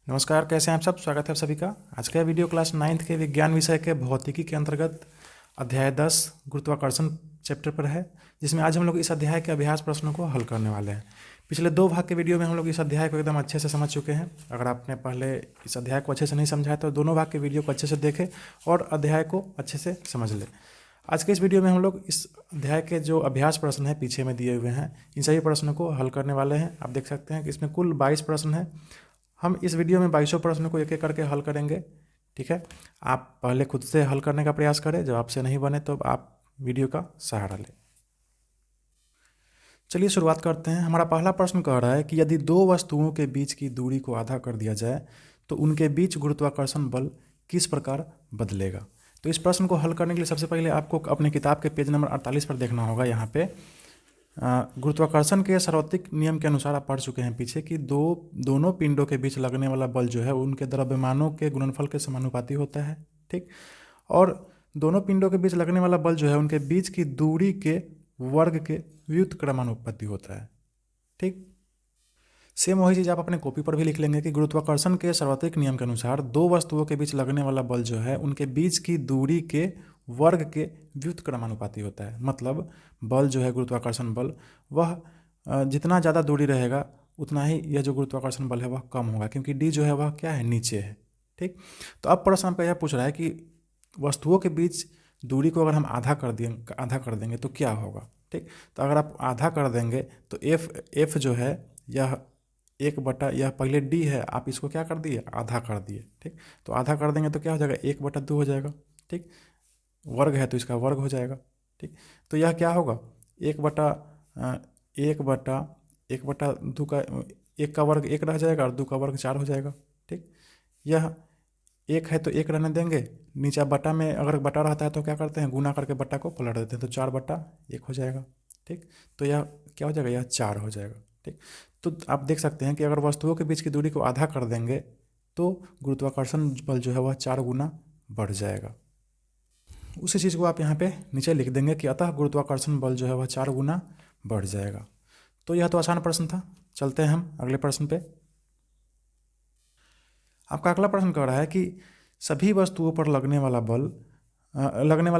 नमस्कार, कैसे हैं आप सब। स्वागत है आप सभी का। आज का वीडियो क्लास 9th के विज्ञान विषय के भौतिकी के अंतर्गत अध्याय 10 गुरुत्वाकर्षण चैप्टर पर है, जिसमें आज हम लोग इस अध्याय के अभ्यास प्रश्नों को हल करने वाले हैं। पिछले 2 भाग के वीडियो में हम लोग इस अध्याय को एकदम अच्छे से समझ चुके हैं। अगर आपने पहले इस अध्याय को अच्छे से नहीं समझा है तो दोनों भाग के वीडियो को अच्छे से देखें और अध्याय को अच्छे से समझ लें। आज के इस वीडियो में हम लोग इस अध्याय के जो अभ्यास प्रश्न हैं पीछे में दिए हुए हैं, इन सभी प्रश्नों को हल करने वाले हैं। आप देख सकते हैं कि इसमें कुल 22 प्रश्न हैं। हम इस वीडियो में 22 प्रश्नों को एक एक करके हल करेंगे। ठीक है, आप पहले खुद से हल करने का प्रयास करें, जब आपसे नहीं बने तो आप वीडियो का सहारा लें। चलिए शुरुआत करते हैं। हमारा पहला प्रश्न कह रहा है कि यदि दो वस्तुओं के बीच की दूरी को आधा कर दिया जाए तो उनके बीच गुरुत्वाकर्षण बल किस प्रकार बदलेगा। तो इस प्रश्न को हल करने के लिए सबसे पहले आपको अपने किताब के पेज नंबर 48 पर देखना होगा। यहाँ पे गुरुत्वाकर्षण के सार्वत्रिक नियम के अनुसार आप पढ़ चुके हैं पीछे कि दोनों पिंडों के बीच लगने वाला बल जो है उनके द्रव्यमानों के गुणनफल के समानुपाती होता है। ठीक, और दोनों पिंडों के बीच लगने वाला बल जो है उनके बीच की दूरी के वर्ग के व्युत्क्रमानुपाती होता है। ठीक, सेम वही चीज़ आप अपने कॉपी पर भी लिख लेंगे कि गुरुत्वाकर्षण के सार्वत्रिक नियम के अनुसार दो वस्तुओं के बीच लगने वाला बल जो है उनके बीच की दूरी के वर्ग के व्युत्क्रमानुपाती होता है। मतलब बल जो है गुरुत्वाकर्षण बल वह जितना ज़्यादा दूरी रहेगा उतना ही यह जो गुरुत्वाकर्षण बल है वह कम होगा, क्योंकि डी जो है वह क्या है, नीचे है। ठीक, तो अब प्रश्न आपका यह पूछ रहा है कि वस्तुओं के बीच दूरी को अगर हम आधा कर देंगे तो क्या होगा। ठीक, तो अगर आप आधा कर देंगे तो एफ जो है यह 1/, यह पहले डी है, आप इसको क्या कर दिए, आधा कर दिए। ठीक, तो आधा कर देंगे तो क्या हो जाएगा, 1/2 हो जाएगा। ठीक, वर्ग है तो इसका वर्ग हो जाएगा। ठीक, तो यह क्या होगा, 1/2 का 1 का वर्ग 1 रह जाएगा और 2 का वर्ग 4 हो जाएगा। ठीक, यह 1 है तो 1 रहने देंगे, नीचे बटा में अगर बटा रहता है तो क्या करते हैं, गुना करके बटा को पलट देते हैं, तो 4/1 हो जाएगा। ठीक, तो यह क्या हो जाएगा, यह 4 हो जाएगा। ठीक, तो आप देख सकते हैं कि अगर वस्तुओं के बीच की दूरी को आधा कर देंगे तो गुरुत्वाकर्षण बल जो है वह 4 गुना बढ़ जाएगा। उसी चीज़ को आप यहाँ पे नीचे लिख देंगे कि अतः गुरुत्वाकर्षण बल जो है वह 4 गुना बढ़ जाएगा। तो यह तो आसान प्रश्न था। चलते हैं हम अगले प्रश्न पे। आपका अगला प्रश्न कह रहा है कि सभी वस्तुओं पर लगने वाला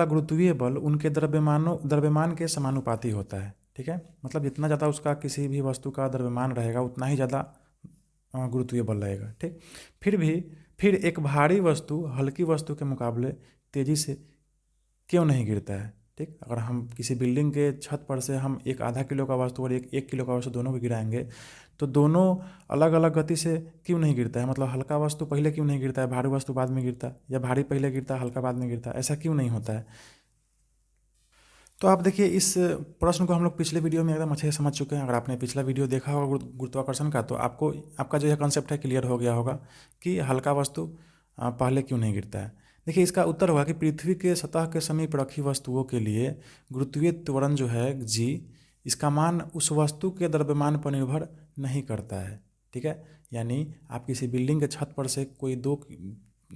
गुरुत्वीय बल उनके द्रव्यमान के समानुपाती होता है। ठीक है, मतलब जितना ज़्यादा उसका किसी भी वस्तु का द्रव्यमान रहेगा उतना ही ज़्यादा गुरुत्वीय बल रहेगा। ठीक, फिर एक भारी वस्तु हल्की वस्तु के मुकाबले तेज़ी से क्यों नहीं गिरता है। ठीक, अगर हम किसी बिल्डिंग के छत पर से हम एक आधा किलो का वस्तु और एक किलो का वस्तु दोनों को गिराएंगे तो दोनों अलग अलग गति से क्यों नहीं गिरता है। मतलब हल्का वस्तु पहले क्यों नहीं गिरता है, भारी वस्तु बाद में गिरता है, या भारी पहले गिरता है हल्का बाद में गिरता है, ऐसा क्यों नहीं होता है। तो आप देखिए, इस प्रश्न को हम लोग पिछले वीडियो में एकदम अच्छे से समझ चुके हैं। अगर आपने पिछला वीडियो देखा होगा गुरुत्वाकर्षण का तो आपका जो है कंसेप्ट है क्लियर हो गया होगा कि हल्का वस्तु पहले क्यों नहीं गिरता है। देखिए, इसका उत्तर होगा कि पृथ्वी के सतह के समीप रखी वस्तुओं के लिए गुरुत्वीय त्वरण जो है जी, इसका मान उस वस्तु के द्रव्यमान पर निर्भर नहीं करता है। ठीक है, यानी आप किसी बिल्डिंग के छत पर से कोई 2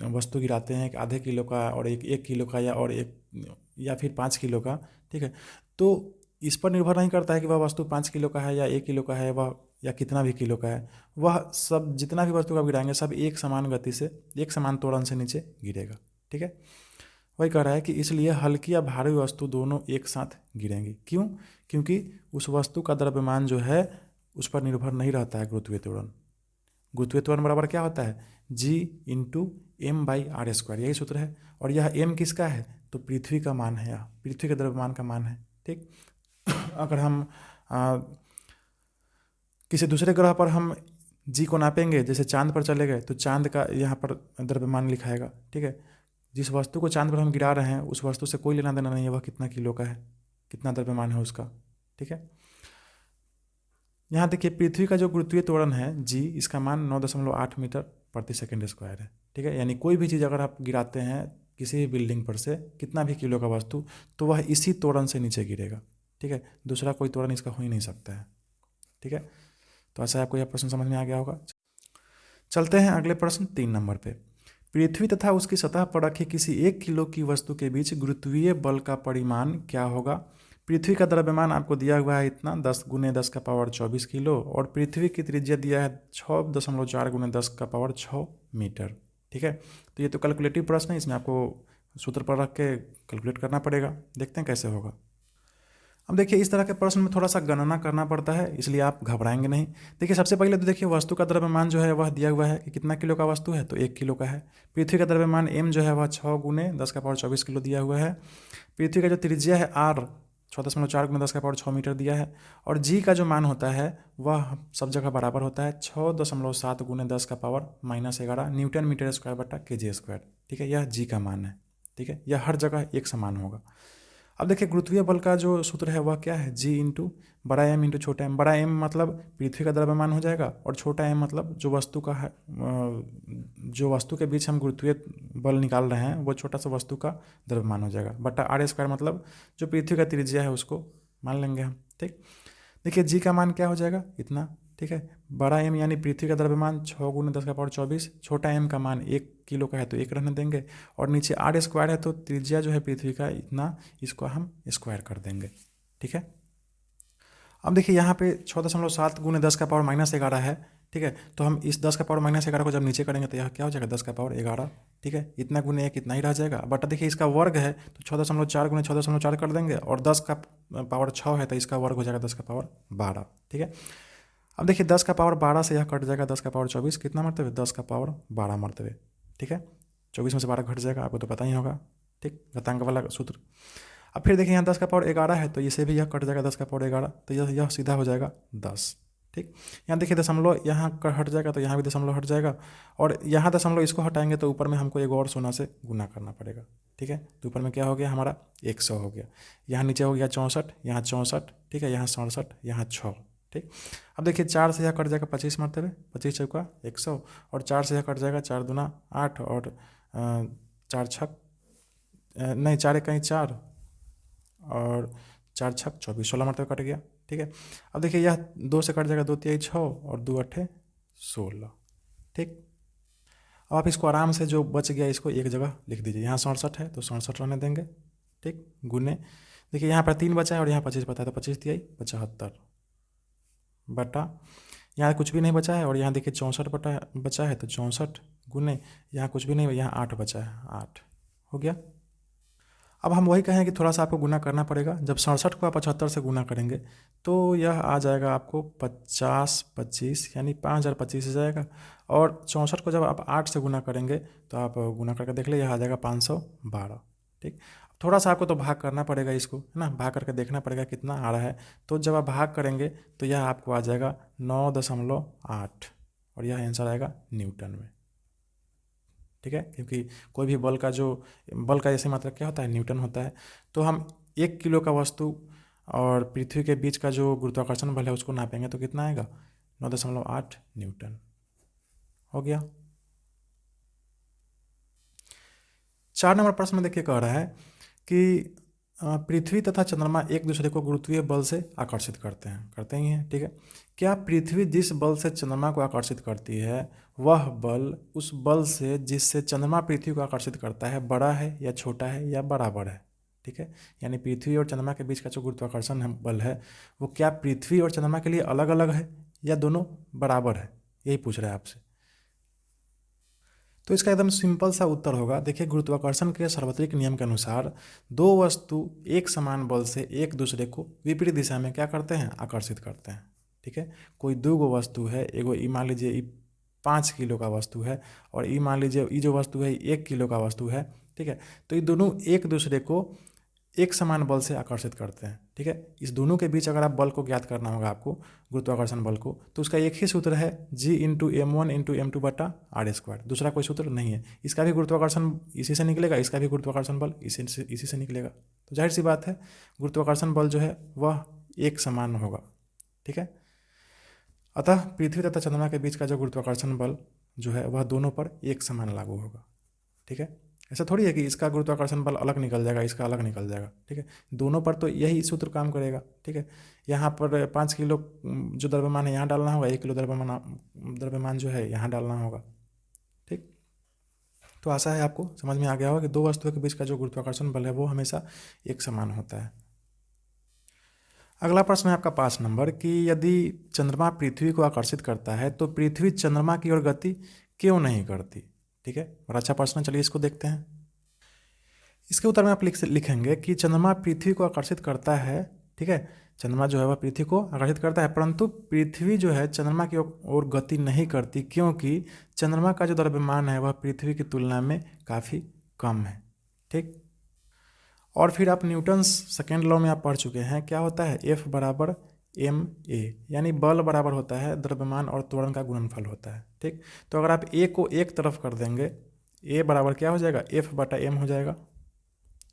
वस्तु गिराते हैं, एक आधे किलो का और एक 1 किलो का या फिर 5 किलो का। ठीक है, तो इस पर निर्भर नहीं करता है कि वह वस्तु 5 किलो का है या 1 किलो का है, वह या कितना भी किलो का है, वह सब जितना भी वस्तु का गिराएंगे सब एक समान गति से, एक समान त्वरण से नीचे गिरेगा। ठीक है, वही कह रहा है कि इसलिए हल्की या भारी वस्तु दोनों एक साथ गिरेंगी। क्यों, क्योंकि उस वस्तु का द्रव्यमान जो है उस पर निर्भर नहीं रहता है गुरुत्वीय त्वरण। गुरुत्वीय त्वरण बराबर क्या होता है, G/m/r², यही सूत्र है। और यह m किसका है, तो पृथ्वी का मान है, पृथ्वी के द्रव्यमान का मान है। ठीक, अगर हम किसी दूसरे ग्रह पर हम जी को नापेंगे, जैसे चांद पर चले गए तो चांद का यहाँ पर द्रव्यमान लिखाएगा। ठीक है, जिस वस्तु को चांद पर हम गिरा रहे हैं उस वस्तु से कोई लेना देना नहीं है, वह कितना किलो का है, कितना द्रव्यमान है उसका। ठीक है, यहाँ देखिए पृथ्वी का जो गुरुत्वीय त्वरण है जी, इसका मान 9.8 मीटर प्रति सेकंड स्क्वायर है। ठीक है, यानी कोई भी चीज़ अगर आप गिराते हैं किसी भी बिल्डिंग पर से कितना भी किलो का वस्तु तो वह इसी त्वरण से नीचे गिरेगा। ठीक है, दूसरा कोई त्वरण इसका हो ही नहीं सकता है। ठीक है, तो ऐसा आपको यह प्रश्न समझ में आ गया होगा। चलते हैं अगले प्रश्न 3 नंबर पे। पृथ्वी तथा उसकी सतह पर रखी किसी 1 किलो की वस्तु के बीच गुरुत्वीय बल का परिमाण क्या होगा। पृथ्वी का द्रव्यमान आपको दिया हुआ है इतना 10 गुने 10 का पावर 24 किलो, और पृथ्वी की त्रिज्या दिया है 6.4 गुने 10 का पावर 6 मीटर। ठीक है, तो ये तो कैलकुलेटिव प्रश्न है, इसमें आपको सूत्र पर रख के कैलकुलेट करना पड़ेगा। देखते हैं कैसे होगा। अब देखिए, इस तरह के प्रश्न में थोड़ा सा गणना करना पड़ता है, इसलिए आप घबराएंगे नहीं। देखिए, सबसे पहले तो देखिए वस्तु का द्रव्यमान जो है वह दिया हुआ है कि कितना किलो का वस्तु है, तो 1 किलो का है। पृथ्वी का द्रव्यमान m जो है वह 6 गुने 10 का पावर 24 किलो दिया हुआ है। पृथ्वी का जो त्रिज्या है r 6.4 गुने 10 का पावर 6 मीटर दिया है। और g का जो मान होता है वह सब जगह बराबर होता है 6.7 गुने 10 का पावर -11 न्यूटन मीटर स्क्वायर बटा kg स्क्वायर। ठीक है, यह g का मान है। ठीक है, यह हर जगह एक समान होगा। अब देखिए, गुरुत्वीय बल का जो सूत्र है वह क्या है, g इंटू बड़ा m इंटू छोटा m। बड़ा m मतलब पृथ्वी का द्रव्यमान हो जाएगा, और छोटा m मतलब जो वस्तु का है, जो वस्तु के बीच हम गुरुत्वीय बल निकाल रहे हैं वो छोटा सा वस्तु का द्रव्यमान हो जाएगा, बटा r स्क्वायर मतलब जो पृथ्वी का त्रिज्या है उसको मान लेंगे हम। ठीक, देखिए g का मान क्या हो जाएगा, इतना। ठीक है, बड़ा m यानी पृथ्वी का द्रव्यमान 6 गुने 10 का पावर 24, छोटा m का मान 1 किलो का है तो 1 रहने देंगे, और नीचे r स्क्वायर है तो त्रिज्या जो है पृथ्वी का इतना, इसको हम स्क्वायर कर देंगे। ठीक है, अब देखिए यहाँ पे 6.7 गुने 10 का पावर -11 है। ठीक है, तो हम इस 10 का पावर -11 को जब नीचे करेंगे तो यह क्या हो जाएगा, 10 का पावर 11। ठीक है, इतना गुने 1 इतना ही रह जाएगा, बट देखिए इसका वर्ग है तो 6.4 गुने 6.4 कर देंगे, और 10 का पावर 6 है तो इसका वर्ग हो जाएगा 10 का पावर 12। ठीक है, अब देखिए 10 का पावर 12 से यह कट जाएगा 10 का पावर 24, कितना मरतबे, 10 का पावर 12 मरतबे। ठीक है, 24 में से 12 घट जाएगा, आपको तो पता ही होगा। ठीक, घातांक वाला सूत्र। अब फिर देखिए यहाँ 10 का पावर 11 है तो इसे भी यह कट जाएगा 10 का पावर 11, तो यह सीधा हो जाएगा 10। ठीक, यहाँ देखिए दशमलव यहाँ हट जाएगा तो यहाँ भी दशमलव हट जाएगा, और यहाँ दशमलव इसको हटाएंगे तो ऊपर में हमको एक और शून्य से गुना करना पड़ेगा। ठीक है, तो ऊपर में क्या हो गया हमारा 100 हो गया, यहाँ नीचे हो गया 64, यहाँ 64, ठीक है, यहाँ 67, यहाँ 6। ठीक, अब देखिए 4 से यह कट जाएगा 25 मरतबे, 25 चौका 100, और 4 से यह कट जाएगा 4 दूना 8, और 4 छक नहीं 4 एक कहीं 4, और 4 छक 24, 16 मरतबे कट गया। ठीक है, अब देखिए यह 2 से कट जाएगा, 2 तिहाई 6, और 2 अट्ठे 16। ठीक, अब आप इसको आराम से जो बच गया इसको एक जगह लिख दीजिए, यहाँ 67 है तो 67 रहने देंगे। ठीक, गुने देखिए यहाँ पर 3 बचा है और यहाँ 25 बचा है तो 25 तिहाई 75 बटा, यहाँ कुछ भी नहीं बचा है और यहाँ देखिए 64 बचा है तो 64 गुने, यहाँ कुछ भी नहीं, यहाँ 8 बचा है, 8 हो गया। अब हम वही कहें कि थोड़ा सा आपको गुना करना पड़ेगा। जब 67 को आप 75 से गुना करेंगे तो यह आ जाएगा आपको 50 25 यानी 5025 आ जाएगा, और 64 को जब आप 8 से गुना करेंगे तो आप गुना करके देख ले, यह आ जाएगा 512। ठीक, थोड़ा सा आपको तो भाग करना पड़ेगा इसको, है ना, भाग करके देखना पड़ेगा कितना आ रहा है। तो जब आप भाग करेंगे तो यह आपको आ जाएगा 9.8, और यह आंसर आएगा न्यूटन में। ठीक है, क्योंकि कोई भी बल का ऐसी मात्रा क्या होता है, न्यूटन होता है। तो हम 1 किलो का वस्तु और पृथ्वी के बीच का जो गुरुत्वाकर्षण बल है उसको नापेंगे तो कितना आएगा, 9.8 न्यूटन हो गया। 4 नंबर प्रश्न में देखिए कह रहा है कि पृथ्वी तथा चंद्रमा एक दूसरे को गुरुत्वीय बल से आकर्षित करते ही हैं। ठीक है, क्या पृथ्वी जिस बल से चंद्रमा को आकर्षित करती है वह बल उस बल से जिससे चंद्रमा पृथ्वी को आकर्षित करता है बड़ा है या छोटा है या बराबर है। ठीक है, यानी पृथ्वी और चंद्रमा के बीच का जो गुरुत्वाकर्षण बल है वो क्या पृथ्वी और चंद्रमा के लिए अलग अलग है या दोनों बराबर है, यही पूछ रहा है आपसे। तो इसका एकदम सिंपल सा उत्तर होगा, देखिए गुरुत्वाकर्षण के सार्वत्रिक नियम के अनुसार दो वस्तु एक समान बल से एक दूसरे को विपरीत दिशा में क्या करते हैं, आकर्षित करते हैं। ठीक है, कोई दो गो वस्तु है, एगो ई मान लीजिए ई 5 किलो का वस्तु है, और ई मान लीजिए ई जो वस्तु है 1 किलो का वस्तु है। ठीक है, तो ये दोनों एक दूसरे को एक समान बल से आकर्षित करते हैं। ठीक है, इस दोनों के बीच अगर आप बल को ज्ञात करना होगा आपको, गुरुत्वाकर्षण बल को, तो उसका एक ही सूत्र है G into M1 into M2 बटा आर स्क्वायर, दूसरा कोई सूत्र नहीं है। इसका भी गुरुत्वाकर्षण इसी से निकलेगा, इसका भी गुरुत्वाकर्षण बल इसी से निकलेगा। तो जाहिर सी बात है गुरुत्वाकर्षण बल जो है वह एक समान होगा। ठीक है, अतः पृथ्वी तथा चंद्रमा के बीच का जो गुरुत्वाकर्षण बल जो है वह दोनों पर एक समान लागू होगा। ठीक है, ऐसा थोड़ी है कि इसका गुरुत्वाकर्षण बल अलग निकल जाएगा, इसका अलग निकल जाएगा। ठीक है, दोनों पर तो यही सूत्र काम करेगा। ठीक है, यहाँ पर 5 किलो जो द्रव्यमान है यहाँ डालना होगा, 1 किलो द्रव्यमान जो है यहाँ डालना होगा। ठीक, तो आशा है आपको समझ में आ गया होगा कि दो वस्तुओं के बीच का जो गुरुत्वाकर्षण बल है वो हमेशा एक समान होता है। अगला प्रश्न है आपका 5 नंबर कि यदि चंद्रमा पृथ्वी को आकर्षित करता है तो पृथ्वी चंद्रमा की ओर गति क्यों नहीं करती। ठीक है, बड़ा अच्छा प्रश्न, चलिए इसको देखते हैं। इसके उत्तर में आप लिखेंगे कि चंद्रमा पृथ्वी को आकर्षित करता है। ठीक है, चंद्रमा जो है वह पृथ्वी को आकर्षित करता है, परंतु पृथ्वी जो है चंद्रमा की ओर गति नहीं करती, क्योंकि चंद्रमा का जो द्रव्यमान है वह पृथ्वी की तुलना में काफ़ी कम है। ठीक, और फिर आप न्यूटन्स सेकेंड लॉ में आप पढ़ चुके हैं, क्या होता है, F बराबर एम ए, यानी बल बराबर होता है द्रव्यमान और त्वरण का गुणनफल होता है। ठीक, तो अगर आप ए को एक तरफ कर देंगे, ए बराबर क्या हो जाएगा, F बटा एम हो जाएगा।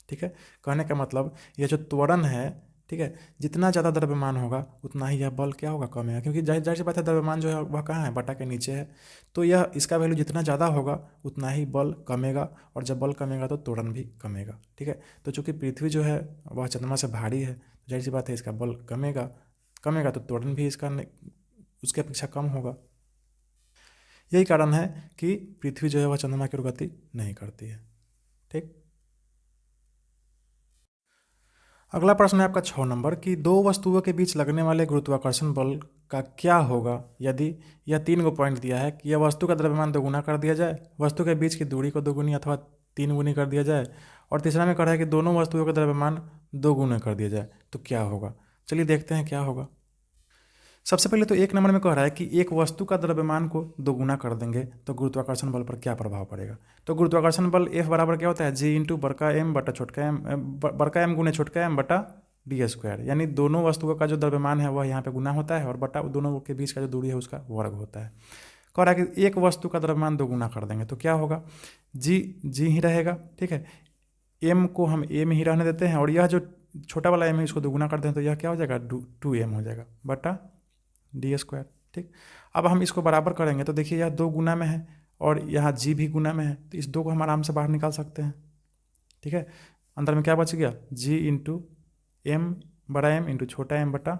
ठीक है, कहने का मतलब यह जो त्वरण है, ठीक है, जितना ज़्यादा द्रव्यमान होगा उतना ही यह बल क्या होगा, कमेगा, क्योंकि जाहिर सी बात है द्रव्यमान जो है वह कहाँ है, बटा के नीचे है। तो यह इसका वैल्यू जितना ज़्यादा होगा उतना ही बल कमेगा, और जब बल कमेगा तो त्वरण भी कमेगा। ठीक है, तो चूंकि पृथ्वी जो है वह चंद्रमा से भारी है, जाहिर सी बात है इसका बल कमेगा, कमेगा तो त्वरण भी इसका उसकी अपेक्षा कम होगा। यही कारण है कि पृथ्वी जो है वह चंद्रमा की ओर गति नहीं करती है। ठीक, अगला प्रश्न है आपका 6 नंबर कि दो वस्तुओं के बीच लगने वाले गुरुत्वाकर्षण बल का क्या होगा यदि यह 3 पॉइंट दिया है कि यह वस्तु का द्रव्यमान दोगुना कर दिया जाए, वस्तु के बीच की दूरी को दोगुनी अथवा 3 गुनी कर दिया जाए, और तीसरा में कह रहा है कि दोनों वस्तुओं का द्रव्यमान 2 गुना कर दिया जाए, तो क्या होगा। चलिए देखते हैं क्या होगा। सबसे पहले तो 1 नंबर में कह रहा है कि एक वस्तु का द्रव्यमान को 2 गुना कर देंगे तो गुरुत्वाकर्षण बल पर क्या प्रभाव पड़ेगा। तो गुरुत्वाकर्षण बल F बराबर क्या होता है, G इंटू बड़का एम बटा छोटका एम, बड़का एम गुने छोटका एम बटा d², यानी दोनों वस्तुओं का जो द्रव्यमान है वह यहाँ पे गुना होता है और बटा दोनों के बीच का जो दूरी है उसका वर्ग होता है। कह रहा है कि एक वस्तु का द्रव्यमान 2 गुना कर देंगे तो क्या होगा, जी ही रहेगा। ठीक है, एम को हम ए में ही रहने देते हैं, और यह जो छोटा वाला एम है इसको 2 गुना करते हैं तो यह क्या हो जाएगा, 2m हो जाएगा बटा d²। ठीक, अब हम इसको बराबर करेंगे तो देखिए यह 2 गुना में है और यहाँ जी भी गुना में है, तो इस 2 को हम आराम से बाहर निकाल सकते हैं। ठीक है, अंदर में क्या बच गया, जी इंटू एम बड़ा एम इंटू छोटा एम बटा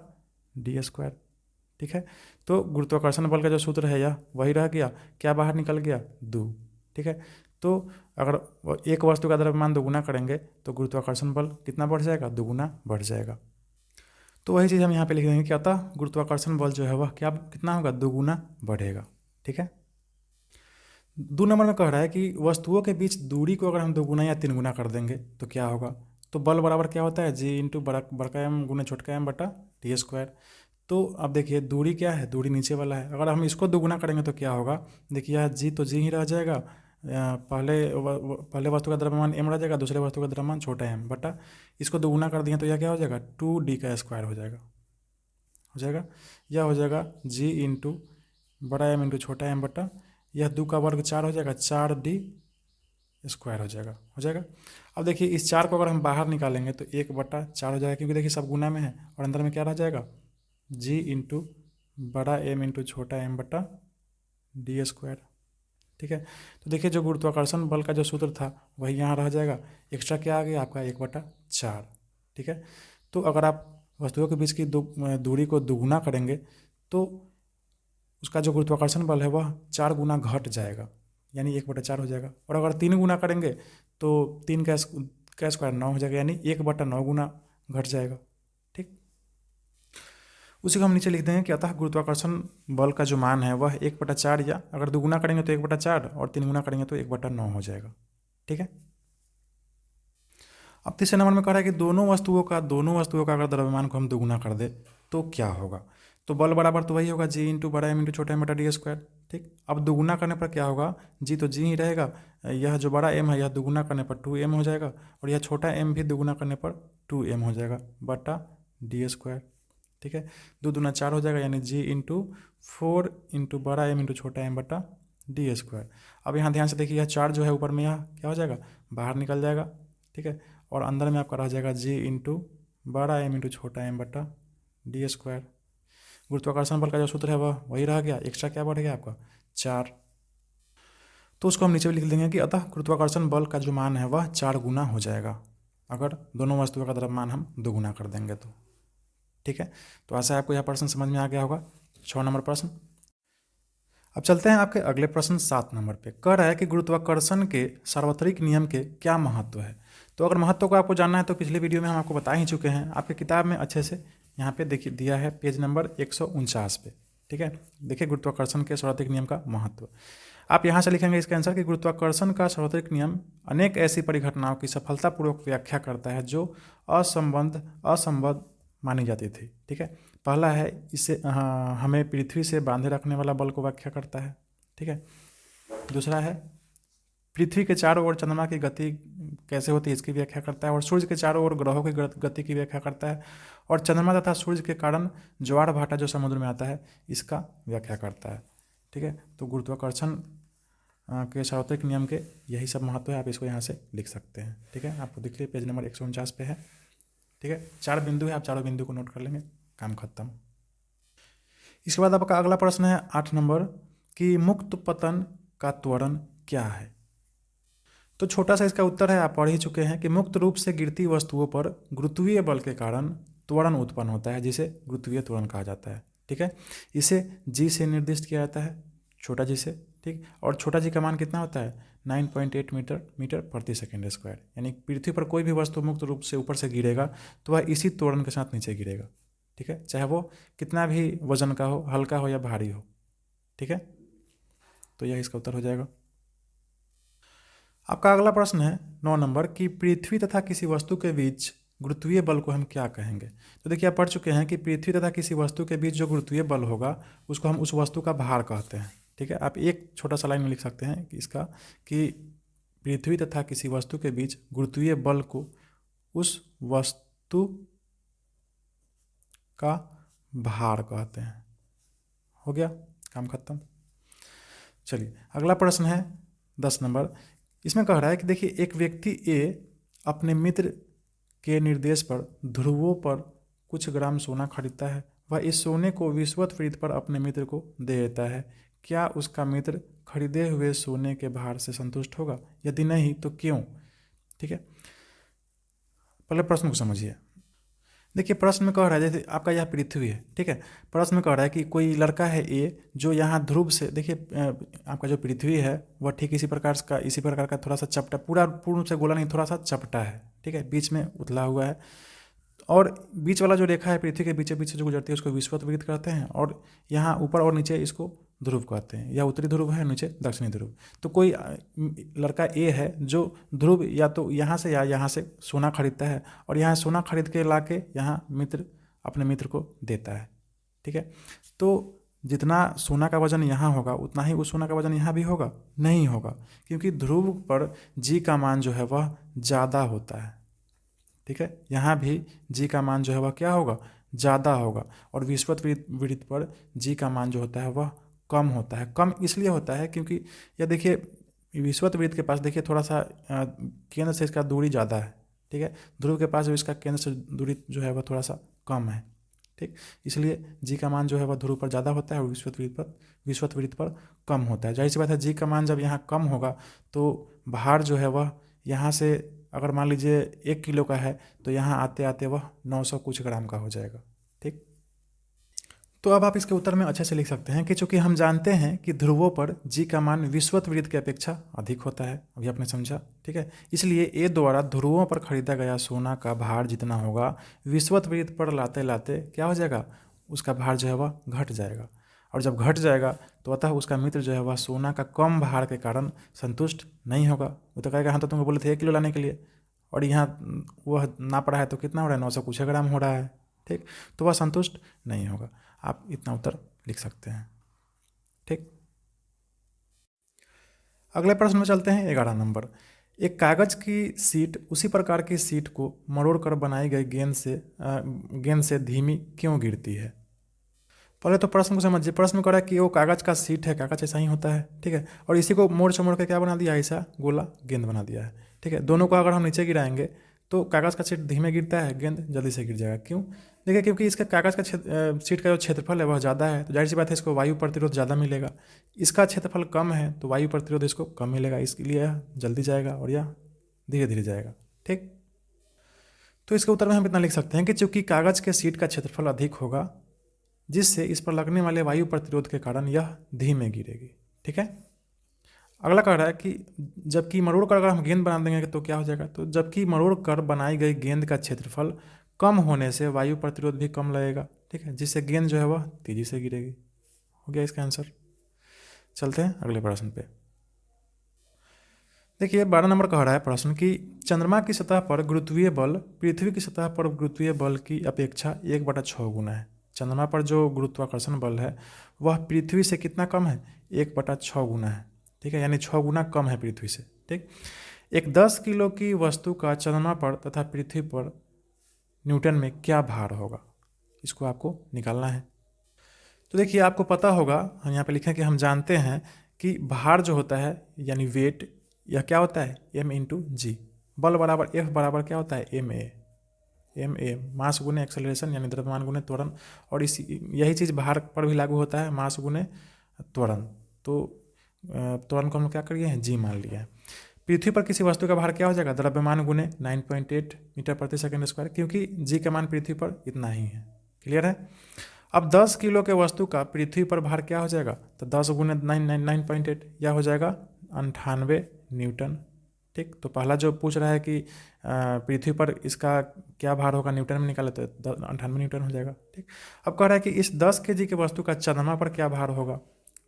d²। ठीक है, तो गुरुत्वाकर्षण बल का जो सूत्र है यह वही रह गया, क्या बाहर निकल गया, 2। ठीक है, तो अगर एक वस्तु का द्रव्यमान 2 गुना करेंगे तो गुरुत्वाकर्षण बल कितना बढ़ जाएगा, 2 गुना बढ़ जाएगा। तो वही चीज़ हम यहाँ पे लिख देंगे कि अतः गुरुत्वाकर्षण बल जो है वह क्या कितना होगा, 2 गुना बढ़ेगा। ठीक है, 2 नंबर में कह रहा है कि वस्तुओं के बीच दूरी को अगर हम 2 गुना या 3 गुना कर देंगे तो क्या होगा। तो बल बराबर क्या होता है, जी इंटू बड़का एम गुने छोटका एम बटा d²। तो अब देखिए दूरी क्या है, दूरी नीचे वाला है, अगर हम इसको 2 गुना करेंगे तो क्या होगा, देखिए यह जी तो जी ही रह जाएगा, पहले वस्तु का द्रव्यमान m रह जाएगा, दूसरे वस्तु का द्रव्यमान छोटा m बटा इसको 2 गुना कर दिए तो यह क्या हो जाएगा, 2d² हो जाएगा। यह हो जाएगा g इंटू बड़ा m इंटू छोटा m बटा यह 2 का वर्ग 4 हो जाएगा, 4d² हो जाएगा। अब देखिए इस 4 को अगर हम बाहर निकालेंगे तो 1/4 हो जाएगा, क्योंकि देखिए सब गुना में है, और अंदर में क्या रह जाएगा, g इंटू बड़ा m इंटू छोटा m बटा d²। ठीक है, तो देखिए जो गुरुत्वाकर्षण बल का जो सूत्र था वही यहाँ रह जाएगा, एक्स्ट्रा क्या आ गया आपका 1/4। ठीक है, तो अगर आप वस्तुओं के बीच की दूरी को 2 गुना करेंगे तो उसका जो गुरुत्वाकर्षण बल है वह 4 गुना घट जाएगा, यानी 1/4 हो जाएगा। और अगर 3 गुना करेंगे तो 3 का स्क्वायर 9 हो जाएगा, यानी 1/9 गुना घट जाएगा। ठीक, उसी को हम नीचे लिख देंगे कि अतः गुरुत्वाकर्षण बल का जो मान है वह 1/4, या अगर 2 गुना करेंगे तो 1/4 और 3 गुना करेंगे तो 1/9 हो जाएगा। ठीक है, अब तीसरे नंबर में कह रहा है कि दोनों वस्तुओं का अगर द्रव्यमान को हम 2 गुना कर दे तो क्या होगा। तो बल बराबर तो वही होगा, जी इंटू बड़ा एम इंटू छोटा एम बटा d²। ठीक, अब 2 गुना करने पर क्या होगा, जी तो जी ही रहेगा, यह जो बड़ा एम है यह 2 गुना करने पर 2m हो जाएगा, और यह छोटा एम भी 2 गुना करने पर 2m हो जाएगा बटा d²। ठीक है, 2 दूना 4 हो जाएगा, यानी g इंटू 4 इंटू बड़ा एम इंटू छोटा एम बटा d²। अब यहाँ ध्यान से देखिए यह 4 जो है ऊपर में यह क्या हो जाएगा, बाहर निकल जाएगा। ठीक है, और अंदर में आपका रह जाएगा g इंटू बड़ा एम इंटू छोटा एम बटा d²। गुरुत्वाकर्षण बल का जो सूत्र है वह वही रह गया, एक्स्ट्रा क्या बढ़ गया आपका 4। तो उसको हम नीचे भी लिख देंगे कि अतः गुरुत्वाकर्षण बल का जो मान है वह 4 गुना हो जाएगा अगर दोनों वस्तुओं का द्रव्यमान हम 2 गुना कर देंगे तो। ठीक है, तो ऐसा आपको यह प्रश्न समझ में आ गया होगा, 6 नंबर प्रश्न। अब चलते हैं आपके अगले प्रश्न 7 नंबर पे। कह रहा है कि गुरुत्वाकर्षण के सार्वत्रिक नियम के क्या महत्व है। तो अगर महत्व को आपको जानना है तो पिछले वीडियो में हम आपको बता ही चुके हैं, आपके किताब में अच्छे से यहाँ पे देखिए दिया है पेज नंबर 149 पे, ठीक है। देखिए गुरुत्वाकर्षण के सार्वत्रिक नियम का महत्व। आप यहाँ से लिखेंगे इसका आंसर कि गुरुत्वाकर्षण का सार्वत्रिक नियम अनेक ऐसी परिघटनाओं की सफलतापूर्वक व्याख्या करता है जो असंबद्ध मानी जाती थी, ठीक है। पहला है इसे हमें पृथ्वी से बांधे रखने वाला बल को व्याख्या करता है, ठीक है। दूसरा है पृथ्वी के चारों ओर चंद्रमा की गति कैसे होती है इसकी व्याख्या करता है, और सूर्य के चारों ओर ग्रहों की गति की व्याख्या करता है, और चंद्रमा तथा सूर्य के कारण ज्वार भाटा जो समुद्र में आता है इसका व्याख्या करता है, ठीक है। तो गुरुत्वाकर्षण के सार्वत्रिक नियम के यही सब महत्व है, आप इसको यहाँ से लिख सकते हैं, ठीक है। आपको दिख लीजिए पेज नंबर 149 पे है, ठीक है। 4 बिंदु है, आप चारों बिंदु को नोट कर लेंगे, काम खत्म। इसके बाद आपका अगला प्रश्न है 8 नंबर कि मुक्त पतन का त्वरण क्या है। तो छोटा सा इसका उत्तर है, आप पढ़ ही चुके हैं कि मुक्त रूप से गिरती वस्तुओं पर गुरुत्वीय बल के कारण त्वरण उत्पन्न होता है जिसे गुरुत्वीय त्वरण कहा जाता है, ठीक है। इसे जी से निर्दिष्ट किया जाता है, छोटा जी से, ठीक। और छोटा जी का मान कितना होता है 9.8 मीटर प्रति सेकेंड स्क्वायर। यानी पृथ्वी पर कोई भी वस्तु मुक्त रूप से ऊपर से गिरेगा तो वह इसी त्वरण के साथ नीचे गिरेगा, ठीक है, चाहे वो कितना भी वजन का हो, हल्का हो या भारी हो, ठीक है। तो यह इसका उत्तर हो जाएगा। आपका अगला प्रश्न है 9 नंबर कि पृथ्वी तथा किसी वस्तु के बीच गुरुत्वीय बल को हम क्या कहेंगे। तो देखिए आप पढ़ चुके हैं कि पृथ्वी तथा किसी वस्तु के बीच जो गुरुत्वीय बल होगा उसको हम उस वस्तु का भार कहते हैं, ठीक है। आप एक छोटा सा लाइन में लिख सकते हैं कि इसका कि पृथ्वी तथा किसी वस्तु के बीच गुरुत्वीय बल को उस वस्तु का भार कहते हैं। हो गया, काम खत्म। चलिए अगला प्रश्न है 10 नंबर। इसमें कह रहा है कि देखिए एक व्यक्ति ए अपने मित्र के निर्देश पर ध्रुवों पर कुछ ग्राम सोना खरीदता है। वह इस सोने को विश्वत प्रीत पर अपने मित्र को दे देता है। क्या उसका मित्र खरीदे हुए सोने के भार से संतुष्ट होगा? यदि नहीं तो क्यों? ठीक है, पहले प्रश्न को समझिए। देखिए प्रश्न में कह रहा है जैसे आपका यह पृथ्वी है, ठीक है। प्रश्न में कह रहा है कि कोई लड़का है ए जो यहाँ ध्रुव से, देखिए आपका जो पृथ्वी है वह ठीक इसी प्रकार का थोड़ा सा चपटा, पूर्ण से गोला नहीं, थोड़ा सा चपटा है, ठीक है, बीच में उथला हुआ है। और बीच वाला जो रेखा है पृथ्वी के बीच बीच से जो गुजरती है उसको विषुवत वृत्त कहते हैं, और यहाँ ऊपर और नीचे इसको ध्रुव कहते हैं। या उत्तरी ध्रुव है, नीचे दक्षिणी ध्रुव। तो कोई लड़का ए है जो ध्रुव या तो यहाँ से या यहाँ से सोना खरीदता है, और यहाँ सोना खरीद के ला के यहाँ अपने मित्र को देता है, ठीक है। तो जितना सोना का वजन यहाँ होगा उतना ही उस सोना का वजन यहाँ भी होगा? नहीं होगा, क्योंकि ध्रुव पर जी का मान जो है वह ज़्यादा होता है, ठीक है। यहाँ भी जी का मान जो है वह क्या होगा? ज़्यादा होगा। और विषुवत वृत्त पर जी का मान जो होता है वह कम होता है। कम इसलिए होता है क्योंकि यह देखिए विषुवत वृत्त के पास देखिए थोड़ा सा केंद्र से इसका दूरी ज़्यादा है, ठीक है। ध्रुव के पास जो इसका केंद्र से दूरी जो है वह थोड़ा सा कम है, ठीक। इसलिए जी का मान जो है वह ध्रुव पर ज़्यादा होता है और विषुवत वृत्त पर कम होता है। जाहिर सी बात है जी का मान जब यहाँ कम होगा तो भार जो है वह यहाँ से अगर मान लीजिए 1 किलो का है तो यहाँ आते आते वह 900 कुछ ग्राम का हो जाएगा, ठीक। तो अब आप इसके उत्तर में अच्छे से लिख सकते हैं कि चूंकि हम जानते हैं कि ध्रुवों पर जी का मान विषुवत वृत्त की अपेक्षा अधिक होता है, अभी आपने समझा, ठीक है। इसलिए ए द्वारा ध्रुवों पर खरीदा गया सोना का भार जितना होगा विषुवत वृत्त पर लाते लाते क्या हो जाएगा? उसका भार जो है वह घट जाएगा। और जब घट जाएगा तो अतः उसका मित्र जो है वह सोना का कम भार के कारण संतुष्ट नहीं होगा। वो तो कहेगा हाँ तो तुमको बोले थे 1 किलो लाने के लिए, और यहाँ वह नाप रहा है तो कितना हो रहा है? 900 कुछ ग्राम हो रहा है, ठीक। तो वह संतुष्ट नहीं होगा। आप इतना उत्तर लिख सकते हैं, ठीक। अगले प्रश्न में चलते हैं 11 नंबर। एक कागज की सीट उसी प्रकार की सीट को मरोड़ कर बनाई गई गेंद से धीमी क्यों गिरती है? पहले तो प्रश्न को समझिए। प्रश्न में कह रहा है कि वो कागज का सीट है, कागज ऐसा ही होता है, ठीक है, और इसी को मोड़ चमोड़ के क्या बना दिया है? ऐसा गोला गेंद बना दिया है, ठीक है। दोनों को अगर हम नीचे गिराएंगे तो कागज़ का सीट धीमे गिरता है, गेंद जल्दी से गिर जाएगा। क्यों? देखिए क्योंकि इसका कागज़ का सीट का जो क्षेत्रफल है वह ज़्यादा है, तो जाहिर सी बात है इसको वायु प्रतिरोध ज़्यादा मिलेगा। इसका क्षेत्रफल कम है तो वायु प्रतिरोध इसको कम मिलेगा, इसलिए यह जल्दी जाएगा और यह धीरे धीरे जाएगा, ठीक। तो इसके उत्तर में हम इतना लिख सकते हैं कि चूंकि कागज़ के सीट का क्षेत्रफल अधिक होगा जिससे इस पर लगने वाले वायु प्रतिरोध के कारण यह धीमे गिरेगी, ठीक है। अगला कह रहा है कि जबकि मरोड़ कर अगर हम गेंद बना देंगे तो क्या हो जाएगा? तो जबकि मरोड़ कर बनाई गई गेंद का क्षेत्रफल कम होने से वायु प्रतिरोध भी कम लगेगा, ठीक है, जिससे गेंद जो है वह तेजी से गिरेगी। हो गया इसका आंसर। चलते हैं अगले प्रश्न पे। देखिए 12 नंबर कह रहा है प्रश्न कि चंद्रमा की सतह पर गुरुत्वीय बल पृथ्वी की सतह पर गुरुत्वीय बल की अपेक्षा 1/6 गुना है। चंद्रमा पर जो गुरुत्वाकर्षण बल है वह पृथ्वी से कितना कम है, 1/6 गुना है, ठीक है, यानी 6 गुना कम है पृथ्वी से, ठीक। एक 10 किलो की वस्तु का चंद्रमा पर तथा पृथ्वी पर न्यूटन में क्या भार होगा, इसको आपको निकालना है। तो देखिए आपको पता होगा, हम यहाँ पे लिखें कि हम जानते हैं कि भार जो होता है यानी वेट, यह क्या होता है m/g। बल बराबर F बराबर क्या होता है ma मास गुने एक्सेलरेशन यानी द्रव्यमान गुने त्वरण। और इस यही चीज़ भार पर भी लागू होता है, मास गुने त्वरण। तो त्वरण को हम क्या कर लिए हैं, g मान लिया है। पृथ्वी पर किसी वस्तु का भार क्या हो जाएगा, द्रव्यमान गुने 9.8 मीटर प्रति सेकंड स्क्वायर, क्योंकि g का मान पृथ्वी पर इतना ही है। क्लियर है। अब 10 किलो के वस्तु का पृथ्वी पर भार क्या हो जाएगा, तो 10 गुने 9.8 यह हो जाएगा 98 न्यूटन, ठीक। तो पहला जो पूछ रहा है कि पृथ्वी पर इसका क्या भार होगा, न्यूटन में निकाले तो 98 न्यूटन हो जाएगा, ठीक। अब कह रहा है कि इस 10 kg के वस्तु का चंद्रमा पर क्या भार होगा,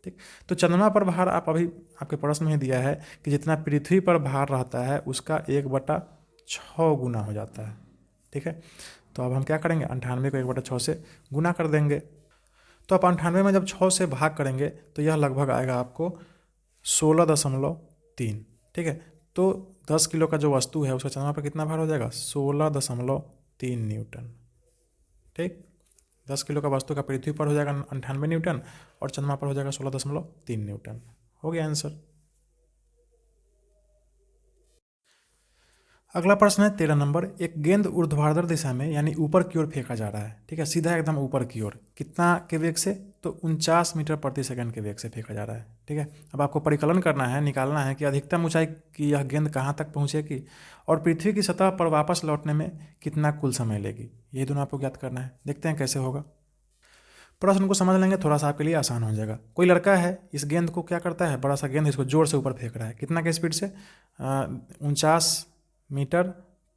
ठीक। तो चंद्रमा पर भार आप अभी आपके प्रश्न में दिया है कि जितना पृथ्वी पर भार रहता है उसका 1/6 गुना हो जाता है, ठीक है। तो अब हम क्या करेंगे, 98 को 1/6 से गुना कर देंगे। तो आप 98 में जब 6 से भाग करेंगे तो यह लगभग आएगा आपको 16.3, ठीक है। तो 10 किलो का जो वस्तु है उसका चंद्रमा पर कितना भार हो जाएगा, 16.3 न्यूटन, ठीक। 10 किलो का वस्तु का पृथ्वी पर हो जाएगा 98 न्यूटन और चंद्रमा पर हो जाएगा 16.3 न्यूटन। हो गया आंसर। अगला प्रश्न है 13 नंबर। एक गेंद ऊर्ध्वाधर दिशा में यानी ऊपर की ओर फेंका जा रहा है, ठीक है, सीधा एकदम ऊपर की ओर, कितना के वेग से, तो 49 मीटर प्रति सेकंड के वेग से फेंका जा रहा है, ठीक है। अब आपको परिकलन करना है, निकालना है कि अधिकतम ऊंचाई की यह गेंद कहाँ तक पहुँचेगी और पृथ्वी की सतह पर वापस लौटने में कितना कुल समय लेगी। यही दोनों आपको ज्ञात करना है। देखते हैं कैसे होगा। प्रश्न को समझ लेंगे, थोड़ा सा आपके लिए आसान हो जाएगा। कोई लड़का है, इस गेंद को क्या करता है, बड़ा सा गेंद इसको जोर से ऊपर फेंक रहा है, कितना के स्पीड से, 49 मीटर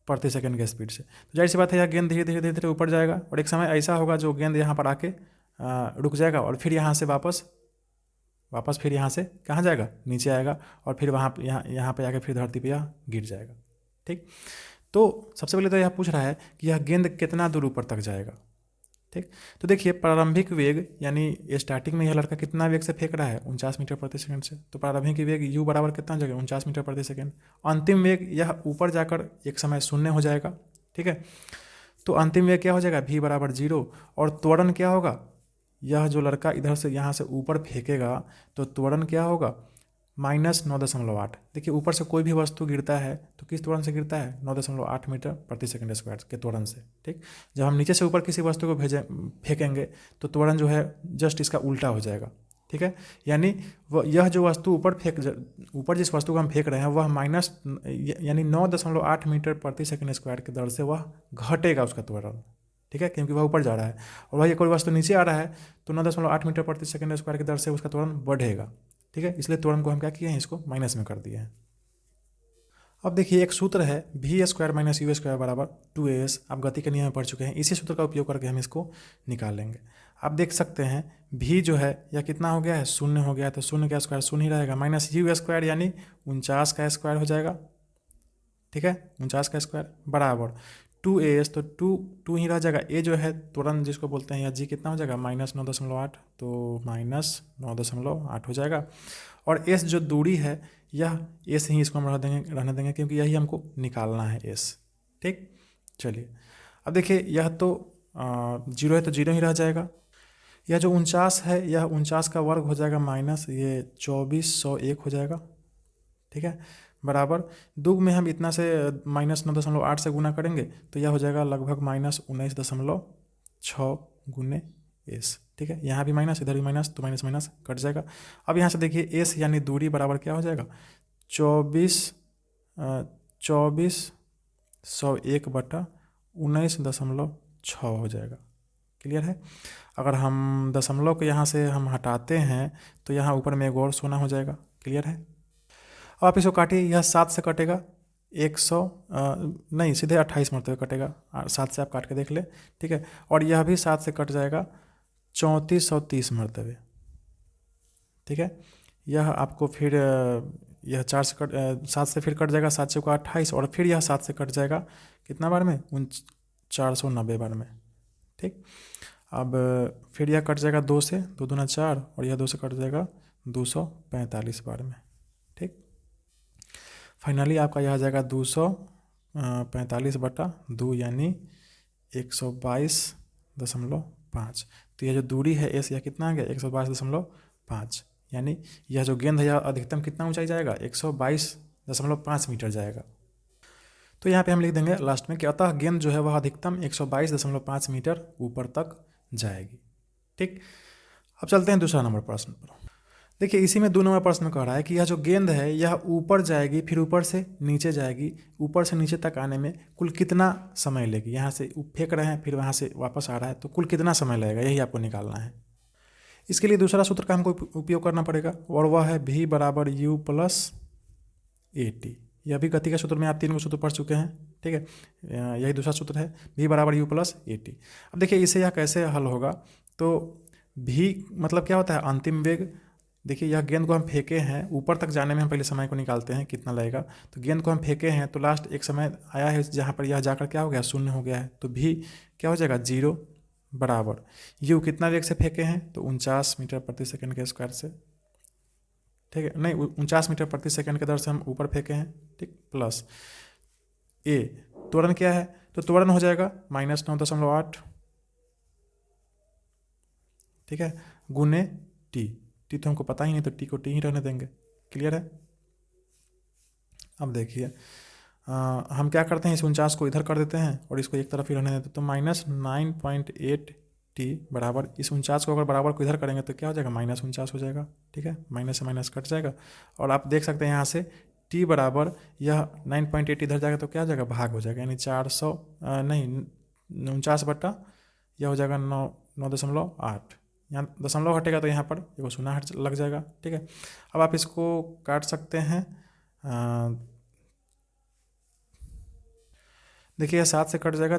प्रति सेकंड के स्पीड से। तो जाहिर सी बात है यह गेंद धीरे धीरे धीरे धीरे ऊपर जाएगा और एक समय ऐसा होगा जो गेंद यहाँ पर आके रुक जाएगा और फिर यहाँ से वापस फिर यहाँ से कहाँ जाएगा, नीचे आएगा और फिर वहाँ यहाँ पे आके फिर धरती पे यह गिर जाएगा, ठीक। तो सबसे पहले तो यह पूछ रहा है कि यह गेंद कितना दूर ऊपर तक जाएगा, ठीक। तो देखिए प्रारंभिक वेग यानी स्टार्टिंग में यह लड़का कितना वेग से फेंक रहा है, 49 मीटर प्रति सेकंड से। तो प्रारंभिक वेग u बराबर कितना हो जाएगा, 49 मीटर प्रति सेकंड। अंतिम वेग यह ऊपर जाकर एक समय शून्य हो जाएगा, ठीक है। तो अंतिम वेग क्या हो जाएगा, v बराबर 0। और त्वरण क्या होगा, यह जो लड़का इधर से यहाँ से ऊपर फेंकेगा तो त्वरण क्या होगा, -9.8। देखिए ऊपर से कोई भी वस्तु गिरता है तो किस त्वरण से गिरता है, 9.8 मीटर प्रति सेकंड स्क्वायर के त्वरण से, ठीक। जब हम नीचे से ऊपर किसी वस्तु को फेंकेंगे तो त्वरण जो है जस्ट इसका उल्टा हो जाएगा, ठीक है। यानी यह जो वस्तु ऊपर जिस वस्तु को हम फेंक रहे हैं वह यानी 9.8 मीटर प्रति सेकंड स्क्वायर के दर से वह घटेगा उसका त्वरण, ठीक है, क्योंकि वह ऊपर जा रहा है। और वही कोई वस्तु नीचे आ रहा है तो 9.8 मीटर प्रति सेकंड स्क्वायर की दर से उसका त्वरण बढ़ेगा, ठीक है। इसलिए त्वरण को हम क्या किए हैं, इसको माइनस में कर दिए हैं। अब देखिए एक सूत्र है v² - u² बराबर 2as। आप गति के नियम में पढ़ चुके हैं, इसी सूत्र का उपयोग करके हम इसको निकालेंगे। आप देख सकते हैं v जो है यह कितना हो गया है, 0 हो गया है, तो 0 का स्क्वायर 0 ही रहेगा, माइनस u² यानी 49 का स्क्वायर हो जाएगा, ठीक है, 49 का स्क्वायर बराबर 2as। तो 2 ही रह जाएगा। a जो है त्वरण जिसको बोलते हैं, या g कितना हो जाएगा, -9.8, तो -9.8 हो जाएगा। और s जो दूरी है यह s ही इसको हम रहने देंगे क्योंकि यही हमको निकालना है s, ठीक। चलिए अब देखिए यह तो 0 है तो 0 ही रह जाएगा। यह जो 49 है यह 49 का वर्ग हो जाएगा माइनस ये 2401 हो जाएगा, ठीक है, बराबर 2 में हम इतना से -9.8 से गुना करेंगे तो यह हो जाएगा लगभग -19.6 गुने s, ठीक है। यहाँ भी माइनस, इधर भी माइनस, तो माइनस माइनस कट जाएगा। अब यहाँ से देखिए s यानी दूरी बराबर क्या हो जाएगा, 2401/19.6 हो जाएगा। क्लियर है। अगर हम दशमलव को यहाँ से हम हटाते हैं तो यहाँ ऊपर में एक और शून्य हो जाएगा। क्लियर है। अब आप इसको काटिए, यह 7 से कटेगा, 100 नहीं, सीधे 28 मरतबे कटेगा, 7 से आप काट के देख ले, ठीक है। और यह भी 7 से कट जाएगा 3430 मरतबे, ठीक है। यह आपको फिर यह 7 से फिर कट जाएगा, 7 से 28, और फिर यह 7 से कट जाएगा कितना बार में, 490 बार में, ठीक। अब फिर यह कट जाएगा 2 से, 2 दूना 4, और यह 2 से कट जाएगा 245 बार में, ठीक। फाइनली आपका यह आ जाएगा 245/2 यानी 122.5। तो यह जो दूरी है एस, यह कितना आ गया 122.5, यानी यह जो गेंद है यह अधिकतम कितना ऊंचाई जाएगा 122.5 मीटर जाएगा। तो यहाँ पे हम लिख देंगे लास्ट में कि अतः गेंद जो है वह अधिकतम 122.5 मीटर ऊपर तक जाएगी, ठीक। अब चलते हैं दूसरा नंबर प्रश्न पर। देखिए इसी में 2 नंबर प्रश्न कह रहा है कि यह जो गेंद है यह ऊपर जाएगी, फिर ऊपर से नीचे जाएगी, ऊपर से नीचे तक आने में कुल कितना समय लेगी। यहाँ से फेंक रहे हैं, फिर वहाँ से वापस आ रहा है, तो कुल कितना समय लगेगा, यही आपको निकालना है। इसके लिए दूसरा सूत्र का हमको उपयोग करना पड़ेगा, और वह है v = u + at। यह भी गति के सूत्र में आप 3 सूत्र पढ़ चुके हैं, ठीक है। यही दूसरा सूत्र है, v = u + at। अब देखिए इसे यह कैसे हल होगा, तो v मतलब क्या होता है, अंतिम वेग। देखिए यह गेंद को हम फेंके हैं, ऊपर तक जाने में हम पहले समय को निकालते हैं कितना लगेगा। तो गेंद को हम फेंके हैं, तो लास्ट एक समय आया है जहाँ पर यह जाकर क्या हो गया, 0 हो गया है। तो v क्या हो जाएगा 0 बराबर u कितना वेग से फेंके हैं, तो 49 मीटर प्रति सेकंड के स्क्वायर से, ठीक है, नहीं 49 मीटर प्रति सेकंड के दर से हम ऊपर फेंके हैं, ठीक, प्लस a त्वरण क्या है, तो त्वरण हो जाएगा -9.8, ठीक है, गुने t तो हमको पता ही नहीं, तो टी को टी ही रहने देंगे। क्लियर है। अब देखिए हम क्या करते हैं, इस 49 को इधर कर देते हैं और इसको एक तरफ ही रहने देते हैं, तो -9.8t बराबर, इस 49 को अगर बराबर को इधर करेंगे तो क्या हो जाएगा, -49 हो जाएगा, ठीक है, माइनस से माइनस कट जाएगा। और आप देख सकते हैं यहाँ से t बराबर यह 9.8 इधर जाएगा तो क्या हो जाएगा, भाग हो जाएगा, यानी 400 नहीं 49 बट्टा यह हो जाएगा 9.8। यहाँ दशमलव हटेगा तो यहाँ पर एगो शून्य हट लग जाएगा, ठीक है। अब आप इसको काट सकते हैं, देखिए यह 7 से कट जाएगा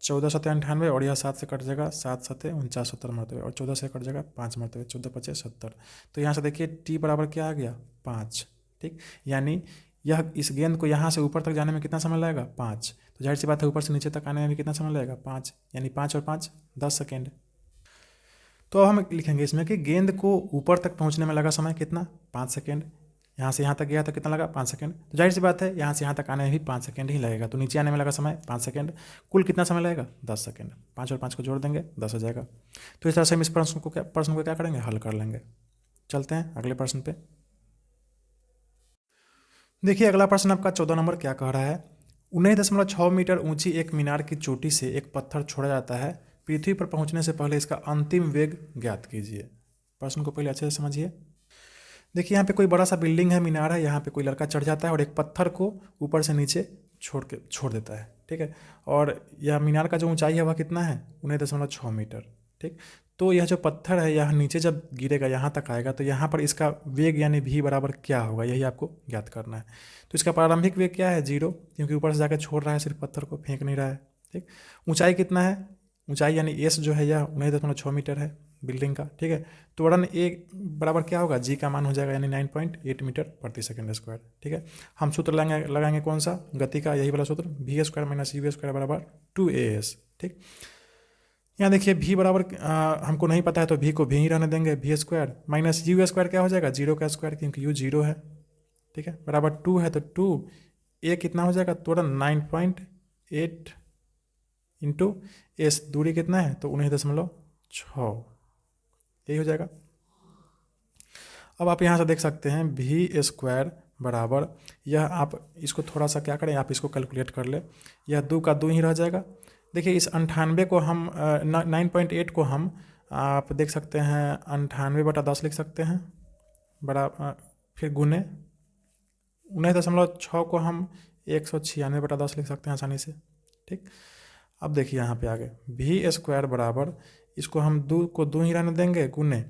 14×7 = 98, और यह 7 से कट जाएगा 7×7 = 49 70 मरतबे, और 14 से कट जाएगा 5 मरतबे, 14×5 = 70। तो यहाँ से देखिए t बराबर क्या आ गया 5, ठीक। यानी यह इस गेंद को यहाँ से ऊपर तक जाने में कितना समय लगेगा 5, तो जाहिर सी बात है ऊपर से नीचे तक आने में भी कितना समय लगेगा 5, यानी 5 और 5 10 सेकेंड। तो अब हम लिखेंगे इसमें कि गेंद को ऊपर तक पहुंचने में लगा समय कितना 5 सेकेंड, यहाँ से यहाँ तक गया तो कितना लगा 5 सेकेंड, तो जाहिर सी बात है यहाँ से यहाँ तक आने में भी 5 सेकेंड ही लगेगा। तो नीचे आने में लगा समय 5 सेकेंड, कुल कितना समय लगेगा 10 सेकेंड, 5 और 5 को जोड़ देंगे 10 हो जाएगा। तो इस तरह से हम इस प्रश्न को क्या करेंगे, हल कर लेंगे। चलते हैं अगले प्रश्न पे। देखिए अगला प्रश्न आपका 14 नंबर क्या कह रहा है, 19.6 मीटर ऊंची एक मीनार की चोटी से एक पत्थर छोड़ा जाता है, पृथ्वी पर पहुंचने से पहले इसका अंतिम वेग ज्ञात कीजिए। प्रश्न को पहले अच्छे से समझिए। देखिए यहाँ पे कोई बड़ा सा बिल्डिंग है, मीनार है, यहाँ पे कोई लड़का चढ़ जाता है और एक पत्थर को ऊपर से नीचे छोड़ देता है, ठीक है। और यह मीनार का जो ऊंचाई है वह कितना है 19.6 मीटर, ठीक। तो यह जो पत्थर है यह नीचे जब गिरेगा यहाँ तक आएगा, तो यहाँ पर इसका वेग यानी v बराबर क्या होगा, यही आपको ज्ञात करना है। तो इसका प्रारंभिक वेग क्या है 0, क्योंकि ऊपर से जाकर छोड़ रहा है, सिर्फ पत्थर को फेंक नहीं रहा है, ठीक। ऊंचाई कितना है, ऊंचाई यानी s जो है यह 19.6 मीटर है बिल्डिंग का, ठीक है। त्वरण a बराबर क्या होगा, g का मान हो जाएगा यानी 9.8 मीटर प्रति सेकंड स्क्वायर, ठीक है। हम सूत्र लगाएंगे कौन सा, गति का, यही वाला सूत्र, v² - u² बराबर 2as, ठीक। यहाँ देखिए v बराबर हमको नहीं पता है तो v को v ही रहने देंगे, v² - u² क्या हो जाएगा 0 का स्क्वायर, क्योंकि u 0 है, ठीक है, बराबर 2 है, तो 2 a कितना हो जाएगा, त्वरण 9.8 इंटू s, दूरी कितना है तो 19.6, यही हो जाएगा। अब आप यहाँ से देख सकते हैं v² बराबर, यह आप इसको थोड़ा सा क्या करें, आप इसको कैलकुलेट कर ले, यह 2 का 2 ही रह जाएगा। देखिए इस 98 को हम 9.8 को हम आप देख सकते हैं 98/10 लिख सकते हैं, फिर गुने 19.6 को हम 196/10 लिख सकते हैं आसानी से, ठीक। अब देखिए यहाँ पे आगे v² बराबर, इसको हम 2 को 2 ही रहने देंगे, गुने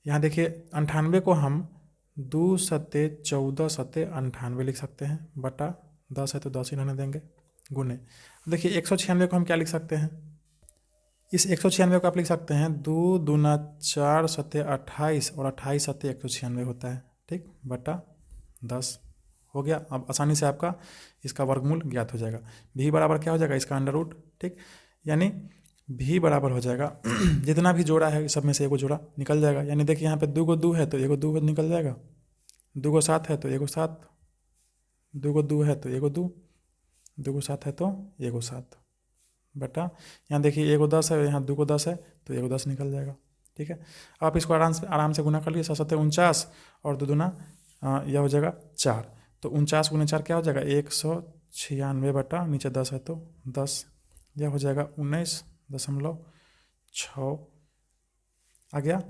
यहाँ देखिए 98 को हम 2×7 = 14×7 = 98 लिख सकते हैं, बटा 10 है तो 10 ही रहने देंगे, गुने। देखिए 196 को हम क्या लिख सकते हैं, इस 196 को आप लिख सकते हैं 2 दूना 4 सत्ते 28 और 28 सत्ते 196 होता है, ठीक, बटा 10 हो गया। अब आसानी से आपका इसका वर्गमूल ज्ञात हो जाएगा। भी बराबर क्या हो जाएगा, इसका अंडर रूट, ठीक, यानी भी बराबर हो जाएगा जितना भी जोड़ा है सब में से एगो जोड़ा निकल जाएगा। यानी देखिए यहाँ पे 2 को 2 है तो एगो 2 निकल जाएगा, 2 को 7 है तो एगो 7, 2 को 2 है तो एगो 2, 2 को 7 है तो एगो 7 बटा, यहाँ देखिए एगो 10 है, यहाँ 2 को 10 है तो एगो 10 निकल जाएगा, ठीक है। आप इसको आराम से गुना कर लीजिए, 7 सत्ते 49 और 2 दूना यह हो जाएगा 4, तो 49 गुने 4 क्या हो जाएगा 196 बटा नीचे 10 है तो 10, यह हो जाएगा 19.6 आ गया।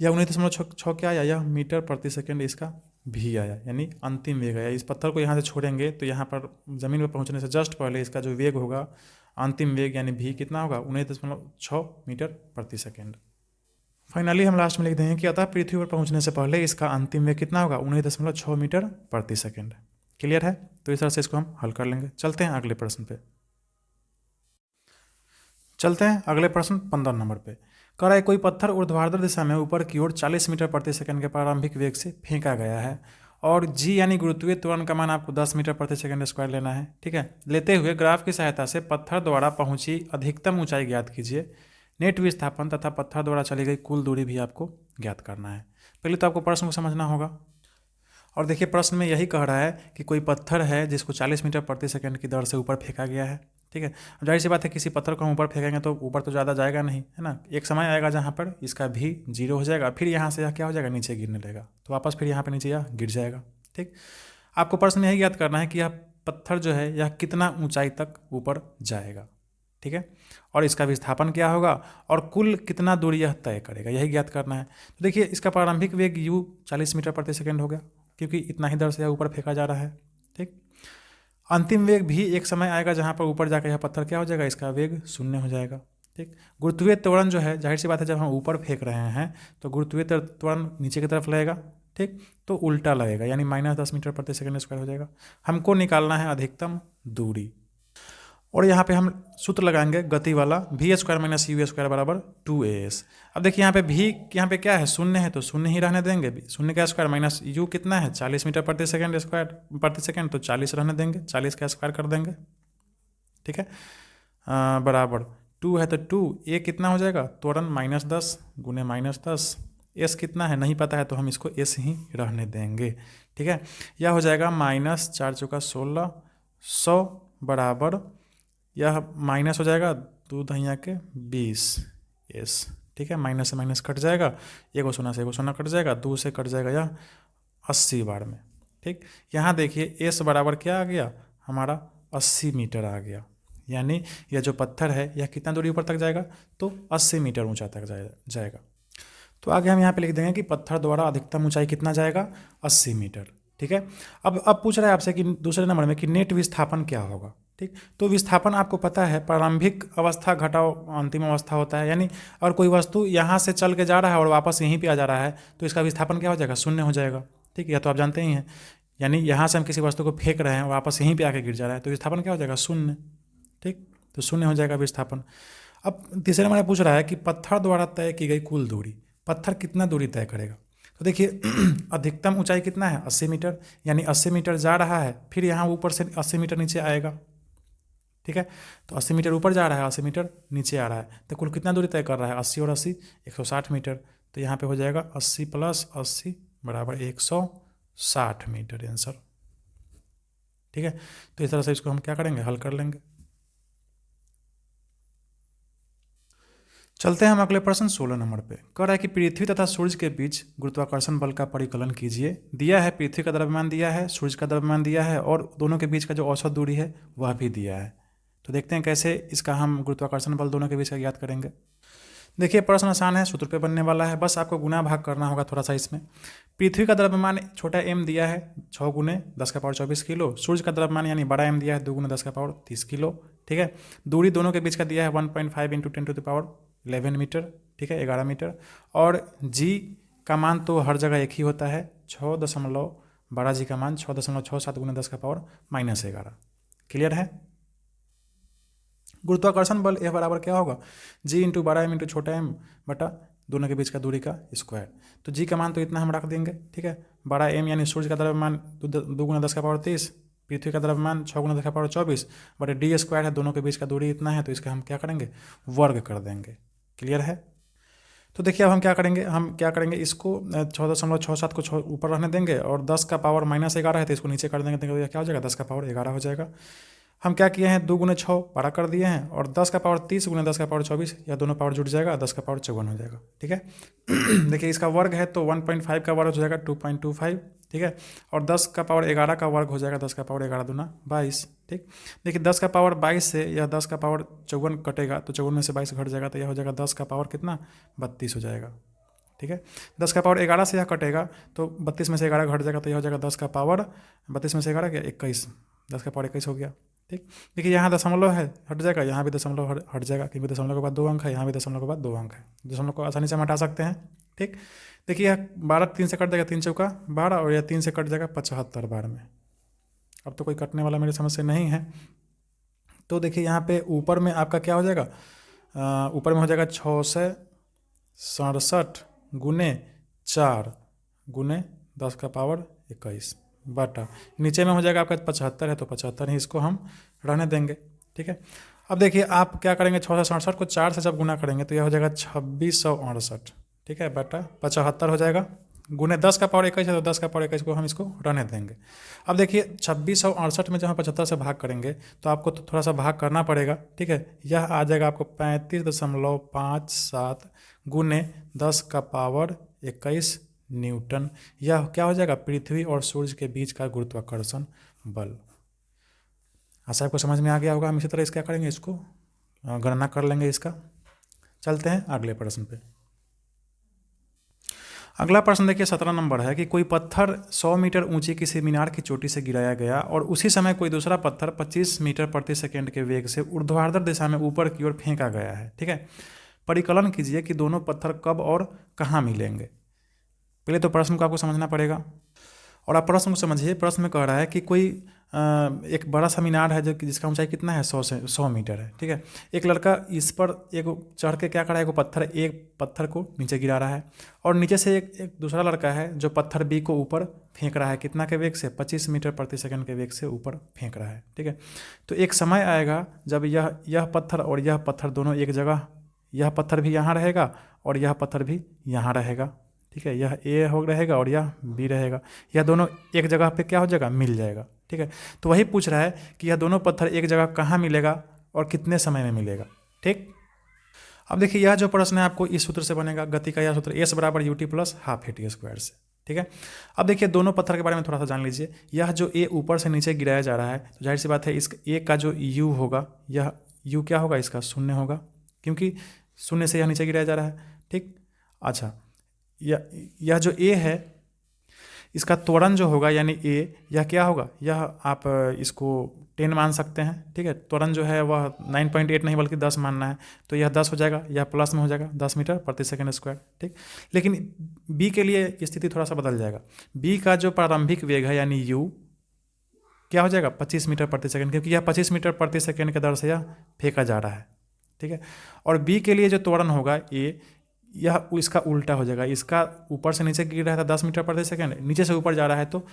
यह 19.6 क्या आया, यह मीटर प्रति सेकेंड इसका भी आया, यानी अंतिम वेग आया। इस पत्थर को यहाँ से छोड़ेंगे तो यहाँ पर ज़मीन पर पहुँचने से जस्ट पहले इसका जो वेग होगा, अंतिम वेग यानी भी कितना होगा 19.6 मीटर प्रति सेकेंड। फाइनली हम लास्ट में लिख देंगे कि अतः पृथ्वी पर पहुँचने से पहले इसका अंतिम वेग कितना होगा 19.6 मीटर प्रति सेकेंड। क्लियर है, तो इस तरह से इसको हम हल कर लेंगे। चलते हैं अगले प्रश्न पे। चलते हैं अगले प्रश्न 15 नंबर पे। कह रहा है कोई पत्थर ऊर्ध्वाधर दिशा में ऊपर की ओर 40 मीटर प्रति सेकंड के प्रारंभिक वेग से फेंका गया है और जी यानी गुरुत्वीय त्वरण का मान आपको 10 मीटर प्रति सेकंड स्क्वायर लेना है, ठीक है। लेते हुए ग्राफ की सहायता से पत्थर द्वारा पहुंची अधिकतम ऊंचाई ज्ञात कीजिए। नेट विस्थापन तथा पत्थर द्वारा चली गई कुल दूरी भी आपको ज्ञात करना है। पहले तो आपको प्रश्न को समझना होगा। और देखिए प्रश्न में यही कह रहा है कि कोई पत्थर है जिसको 40 मीटर प्रति सेकंड की दर से ऊपर फेंका गया है, ठीक है। अब जाहिर सी बात है किसी पत्थर को हम ऊपर फेंकेंगे तो ऊपर तो ज़्यादा जाएगा नहीं, है ना। एक समय आएगा जहाँ पर इसका भी 0 हो जाएगा, फिर यहाँ से यह क्या हो जाएगा नीचे गिरने लगेगा, तो वापस फिर यहाँ पर नीचे यह गिर जाएगा, ठीक। आपको प्रश्न में यही याद करना है कि यह पत्थर जो है यह कितना ऊँचाई तक ऊपर जाएगा, ठीक है, और इसका विस्थापन क्या होगा और कुल कितना दूरी यह तय करेगा, यही ज्ञात करना है। तो देखिए इसका प्रारंभिक वेग u 40 मीटर प्रति सेकंड हो गया, क्योंकि इतना ही दर से यह ऊपर फेंका जा रहा है, ठीक। अंतिम वेग भी एक समय आएगा जहाँ पर ऊपर जाकर यह पत्थर क्या हो जाएगा, इसका वेग 0 हो जाएगा, ठीक। गुरुत्वीय त्वरण जो है जाहिर सी बात है जब हम ऊपर फेंक रहे हैं तो गुरुत्वीय त्वरण नीचे की तरफ लगेगा, ठीक, तो उल्टा लगेगा, यानी -10 मीटर प्रति सेकंड स्क्वायर हो जाएगा। हमको निकालना है अधिकतम दूरी, और यहाँ पे हम सूत्र लगाएंगे गति वाला, v square minus you square बराबर 2as। अब देखिए यहाँ पे v यहाँ पे क्या है 0 है तो 0 ही रहने देंगे, 0 का स्क्वायर माइनस u कितना है 40 मीटर प्रति सेकंड स्क्वायर प्रति सेकंड, तो 40 रहने देंगे, 40 का स्क्वायर कर देंगे, ठीक है, बराबर 2 है तो 2 a कितना हो जाएगा त्वरण -10 गुने -10, s कितना है नहीं पता है तो हम इसको s ही रहने देंगे, ठीक है। यह हो जाएगा -4 चौका 16 100 बराबर, यह माइनस हो जाएगा 2 दहिया के 20 s, ठीक है, माइनस से माइनस कट जाएगा, एगो सोना से एगो सोना कट जाएगा, 2 से कट जाएगा यह 80 बार में, ठीक। यहाँ देखिए s बराबर क्या आ गया हमारा 80 मीटर आ गया, यानी यह जो पत्थर है यह कितना दूरी ऊपर तक जाएगा तो 80 मीटर ऊंचा तक जाएगा। तो आगे हम यहाँ पे लिख देंगे कि पत्थर द्वारा अधिकतम ऊंचाई कितना जाएगा 80 मीटर, ठीक है। अब पूछ रहा है आपसे कि दूसरे नंबर में कि नेट विस्थापन क्या होगा, ठीक। तो विस्थापन आपको पता है प्रारंभिक अवस्था घटाओ अंतिम अवस्था होता है, यानी अगर कोई वस्तु यहाँ से चल के जा रहा है और वापस यहीं पे आ जा रहा है तो इसका विस्थापन क्या हो जाएगा 0 हो जाएगा, ठीक है, यह तो आप जानते ही हैं। यानी यहाँ से हम किसी वस्तु को फेंक रहे हैं और वापस यहीं पर आके गिर जा रहा है तो विस्थापन क्या हो जाएगा 0, ठीक, तो 0 हो जाएगा विस्थापन। अब तीसरे नंबर में पूछ रहा है कि पत्थर द्वारा तय की गई कुल दूरी, पत्थर कितना दूरी तय करेगा। तो देखिए अधिकतम ऊंचाई कितना है 80 मीटर, यानी 80 मीटर जा रहा है, फिर यहाँ ऊपर से 80 मीटर नीचे आएगा, ठीक है, तो 80 मीटर ऊपर जा रहा है 80 मीटर नीचे आ रहा है, तो कुल कितना दूरी तय कर रहा है 80 और 80 160 मीटर, तो यहाँ पे हो जाएगा 80 + 80 बराबर 160 मीटर आंसर, ठीक है। तो इस तरह से इसको हम क्या करेंगे हल कर लेंगे। चलते हैं हम अगले प्रश्न 16 नंबर पे। कह रहा है कि पृथ्वी तथा सूर्य के बीच गुरुत्वाकर्षण बल का परिकलन कीजिए। दिया है पृथ्वी का द्रव्यमान दिया है, सूर्य का द्रव्यमान दिया है और दोनों के बीच का जो औसत दूरी है वह भी दिया है। तो देखते हैं कैसे इसका हम गुरुत्वाकर्षण बल दोनों के बीच का ज्ञात करेंगे। देखिए प्रश्न आसान है, सूत्र पे बनने वाला है, बस आपको गुना भाग करना होगा थोड़ा सा इसमें। पृथ्वी का द्रव्यमान छोटा m दिया है 6 गुने 10 का पावर 24 किलो, सूर्य का द्रव्यमान यानी बड़ा m दिया है 2 गुने 10 का पावर 30 किलो, ठीक है। दूरी दोनों के बीच का दिया है 1.5 × 10⁻11 मीटर, ठीक है 11 मीटर, और g का मान तो हर जगह एक ही होता है 6.12 12G का मान 6.67 गुना 10 का पावर -11। क्लियर है। गुरुत्वाकर्षण बल F बराबर क्या होगा, G इंटू 12m इंटू छोटा m बटा दोनों के बीच का दूरी का स्क्वायर। तो G का मान तो इतना हम रख देंगे, ठीक है। 12m यानी सूर्य का द्रव्यमान 2 गुना 10 का पावर 30, पृथ्वी का द्रव्यमान 6 गुना 10 का पावर 24 बटे d स्क्वायर है, दोनों के बीच का दूरी इतना है, तो इसका हम क्या करेंगे, वर्ग कर देंगे। क्लियर है। तो देखिए अब हम क्या करेंगे, इसको 6.67 को ऊपर रहने देंगे और 10 का पावर -11 है तो इसको नीचे कर देंगे, तो क्या हो जाएगा, 10 का पावर 11 हो जाएगा। हम क्या किए हैं, 2 गुने 6 12 कर दिए हैं और 10 का पावर 30 गुने 10 का पावर 24, या दोनों पावर जुड़ जाएगा, 10 का पावर 54 हो जाएगा। ठीक है। देखिए इसका वर्ग है तो 1.5 का वर्ग हो जाएगा 2.25, ठीक है। और 10 का पावर 11 का वर्ग हो जाएगा 10 का पावर 11 दूना 22। ठीक। देखिए 10 का पावर 22 से यह 10 का पावर 54 कटेगा तो 54 में से 22 घट जाएगा, तो यह हो जाएगा 10 का पावर कितना, 32 हो जाएगा। ठीक है। 10 का पावर 11 से यह कटेगा तो 32 में से 11 घट जाएगा, तो यह हो जाएगा 10 का पावर 32 में से 11 क्या 21, 10 का पावर 21 हो गया। ठीक। देखिए यहाँ दशमलव है, हट जाएगा, यहाँ भी दशमलव हट जाएगा, क्योंकि दशमलव के बाद 2 अंक है, यहाँ भी दशमलव के बाद 2 अंक है, दशमलव को आसानी से हम हटा सकते हैं। ठीक। देखिए यह 12 3 से कट जाएगा, 3 चौका 12 और यह 3 से कट जाएगा 75 बार में। अब तो कोई कटने वाला मेरी समझ से नहीं है। तो देखिए यहाँ पे ऊपर में आपका क्या हो जाएगा, ऊपर में हो जाएगा 667 गुने 4 गुने 10 का पावर 21 बटा, नीचे में हो जाएगा आपका 75 है तो 75 ही इसको हम रहने देंगे। ठीक है। अब देखिए आप क्या करेंगे, 667 को 4 से जब गुना करेंगे तो यह हो जाएगा 2668, ठीक है, बटा 75 हो जाएगा, गुने 10 का पावर 21 है तो 10 का पावर 21 को हम इसको रहने देंगे। अब देखिए 2668 में जब हम 75 से भाग करेंगे तो आपको तो थोड़ा सा भाग करना पड़ेगा। ठीक है। यह आ जाएगा आपको 35.57 गुने 10 का पावर 21 न्यूटन। यह क्या हो जाएगा, पृथ्वी और सूर्य के बीच का गुरुत्वाकर्षण बल। आशा आपको समझ में आ गया होगा। हम इसी तरह इसका करेंगे, इसको गणना कर लेंगे इसका। चलते हैं अगले प्रश्न पे। अगला प्रश्न देखिए 17 नंबर है कि कोई पत्थर 100 मीटर ऊंची किसी मीनार की चोटी से गिराया गया और उसी समय कोई दूसरा पत्थर 25 मीटर प्रति सेकंड के वेग से ऊर्ध्वाधर दिशा में ऊपर की ओर फेंका गया है। ठीक है। परिकलन कीजिए कि दोनों पत्थर कब और कहाँ मिलेंगे। पहले तो प्रश्न को आपको समझना पड़ेगा और आप प्रश्न को समझिए। प्रश्न में कह रहा है कि कोई एक बड़ा सा मीनार है जो कि जिसका ऊंचाई कितना है, 100 मीटर है। ठीक है। एक लड़का इस पर एक चढ़ के क्या कर रहा है, एक पत्थर को नीचे गिरा रहा है और नीचे से एक दूसरा लड़का है जो पत्थर बी को ऊपर फेंक रहा है, कितना के वेग से, 25 मीटर प्रति सेकंड के वेग से ऊपर फेंक रहा है। ठीक है। तो एक समय आएगा जब यह पत्थर और यह पत्थर दोनों एक जगह, यह पत्थर भी यहाँ रहेगा और यह पत्थर भी यहाँ रहेगा। ठीक है। यह ए हो रहेगा और यह बी रहेगा, यह दोनों एक जगह पे क्या हो जाएगा, मिल जाएगा। ठीक है। तो वही पूछ रहा है कि यह दोनों पत्थर एक जगह कहाँ मिलेगा और कितने समय में मिलेगा। ठीक। अब देखिए यह जो प्रश्न है आपको इस सूत्र से बनेगा, गति का यह सूत्र S बराबर ut plus half at square से। ठीक है। अब देखिए दोनों पत्थर के बारे में थोड़ा सा जान लीजिए। यह जो A ऊपर से नीचे गिराया जा रहा है तो जाहिर सी बात है इस A का जो U होगा, यह U क्या होगा, इसका 0 होगा, क्योंकि 0 से यह नीचे गिराया जा रहा है। ठीक। अच्छा, यह जो A है इसका त्वरण जो होगा यानी A, यह क्या होगा, यह आप इसको 10 मान सकते हैं। ठीक है। त्वरण जो है वह 9.8 नहीं बल्कि 10 मानना है, तो यह 10 हो जाएगा, यह प्लस में हो जाएगा 10 मीटर प्रति सेकंड स्क्वायर। ठीक। लेकिन B के लिए स्थिति थोड़ा सा बदल जाएगा। B का जो प्रारंभिक वेग है यानी U क्या हो जाएगा, 25 मीटर प्रति सेकंड, क्योंकि यह 25 मीटर प्रति सेकंड के दर से यह फेंका जा रहा है। ठीक है। और B के लिए जो त्वरण होगा A, यह इसका उल्टा हो जाएगा। इसका ऊपर से नीचे गिर रहा था 10 मीटर प्रति सेकंड, नीचे से ऊपर जा रहा है तो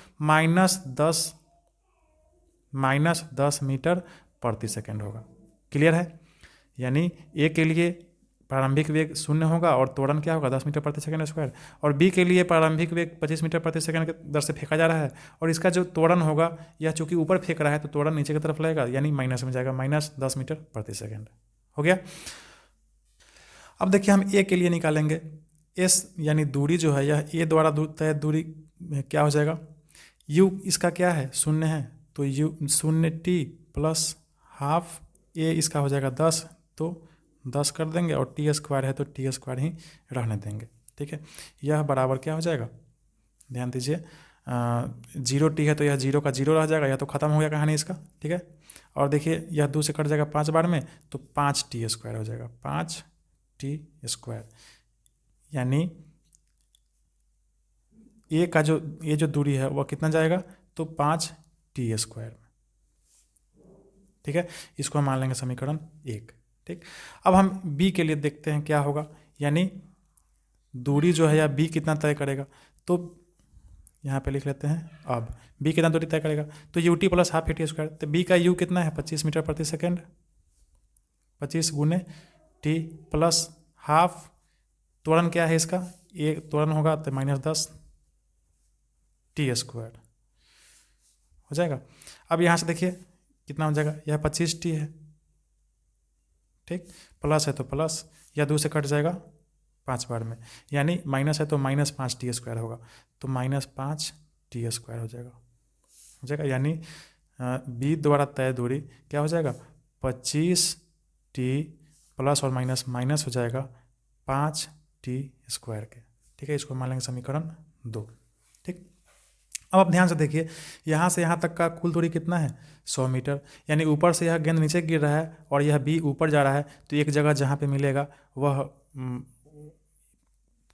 -10 मीटर प्रति सेकंड होगा। क्लियर है। यानी A के लिए प्रारंभिक वेग 0 होगा और त्वरण क्या होगा, 10 मीटर प्रति सेकंड स्क्वायर, और B के लिए प्रारंभिक वेग 25 मीटर प्रति सेकंड के दर से फेंका जा रहा है और इसका जो त्वरण होगा यह चूंकि ऊपर फेंक रहा है तो त्वरण नीचे की तरफ लगेगा, यानी माइनस में जाएगा, -10 मीटर प्रति सेकंड हो गया। अब देखिए हम A के लिए निकालेंगे। S यानी दूरी जो है यह A द्वारा तय दूरी क्या हो जाएगा, U इसका क्या है, 0 है, तो U 0t plus half A इसका हो जाएगा 10, तो 10 कर देंगे और t स्क्वायर है तो t स्क्वायर ही रहने देंगे। ठीक है। यह बराबर क्या हो जाएगा, ध्यान दीजिए, 0t है तो यह 0 का 0 रह जाएगा, यह तो खत्म हो गया कहानी इसका। ठीक है। और देखिए यह 2 से कट जाएगा 5 बार में तो 5t स्क्वायर हो जाएगा, 5t स्क्वायर, यानी ए का जो ये जो दूरी है वह कितना जाएगा, तो 5t² में। ठीक है, इसको हम मान लेंगे समीकरण 1। ठीक, अब हम बी के लिए देखते हैं क्या होगा, यानी दूरी जो है या बी कितना तय करेगा, तो यहाँ पे लिख लेते हैं। अब बी कितना दूरी तय करेगा, तो U T plus half a² तो बी का यू कितना है 25 मीटर प्रति सेकेंड, 25 गुने टी प्लस हाफ, त्वरण क्या है इसका, ये त्वरण होगा तो -10t² हो जाएगा। अब यहाँ से देखिए कितना हो जाएगा, यह 25t है, ठीक, प्लस है तो प्लस, या 2 से कट जाएगा 5 बार में, यानी माइनस है तो -5t² होगा, तो -5t² हो जाएगा, यानी बी द्वारा तय दूरी क्या हो जाएगा, 25t प्लस और माइनस माइनस हो जाएगा 5t² के। ठीक है, इसको मान लेंगे समीकरण 2। ठीक, अब आप ध्यान से देखिए, यहाँ से यहाँ तक का कुल दूरी कितना है, 100 मीटर, यानी ऊपर से यह गेंद नीचे गिर रहा है और यह बी ऊपर जा रहा है, तो एक जगह जहाँ पे मिलेगा वह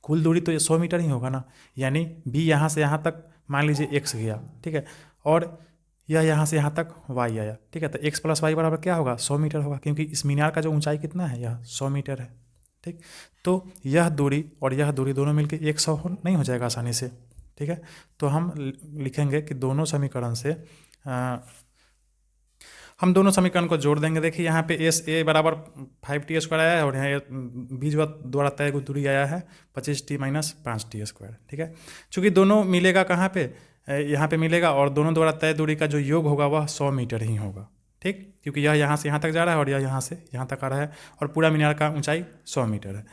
कुल दूरी तो ये 100 मीटर ही होगा ना, यानी बी यहाँ से यहाँ तक मान लीजिए x गया, ठीक है, और यह यहाँ से यहाँ तक y आया, ठीक है, तो x + y बराबर क्या होगा, 100 मीटर होगा, क्योंकि इस मीनार का जो ऊंचाई कितना है, यह 100 मीटर है। ठीक, तो यह दूरी और यह दूरी दोनों मिलकर 100 नहीं हो जाएगा आसानी से। ठीक है, तो हम लिखेंगे कि दोनों समीकरण से हम दोनों समीकरण को जोड़ देंगे। देखिए यहाँ पे एस ए बराबर 5t² आया है और यहाँ बी द्वारा तय दूरी आया है 25t - 5t²। ठीक है, चूँकि दोनों मिलेगा कहाँ पे, यहाँ पे मिलेगा, और दोनों द्वारा तय दूरी का जो योग होगा वह 100 मीटर ही होगा। ठीक, क्योंकि यह यहाँ से यहाँ तक जा रहा है और यह यहाँ से यहाँ तक आ रहा है, और पूरा मीनार का ऊंचाई 100 मीटर है।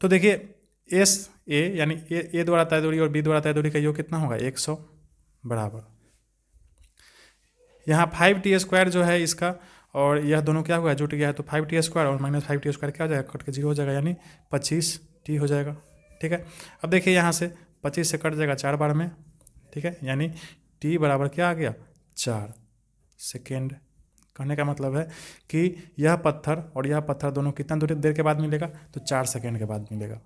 तो देखिए एस ए यानी ए द्वारा तय दूरी और बी द्वारा तय दूरी का योग कितना होगा, 100 बराबर यहाँ 5t² जो है इसका, और यह दोनों क्या हुआ, जुट गया है, तो 5t² और -5t² क्या हो जाएगा, कट के 0 हो जाएगा, यानी 25t हो जाएगा। ठीक है, अब देखिए यहाँ से 25 से कट जाएगा 4 बार में। ठीक है, यानी t बराबर क्या आ गया, 4 सेकेंड। कहने का मतलब है कि यह पत्थर और यह पत्थर दोनों कितना देर के बाद मिलेगा, तो 4 सेकेंड के बाद मिलेगा।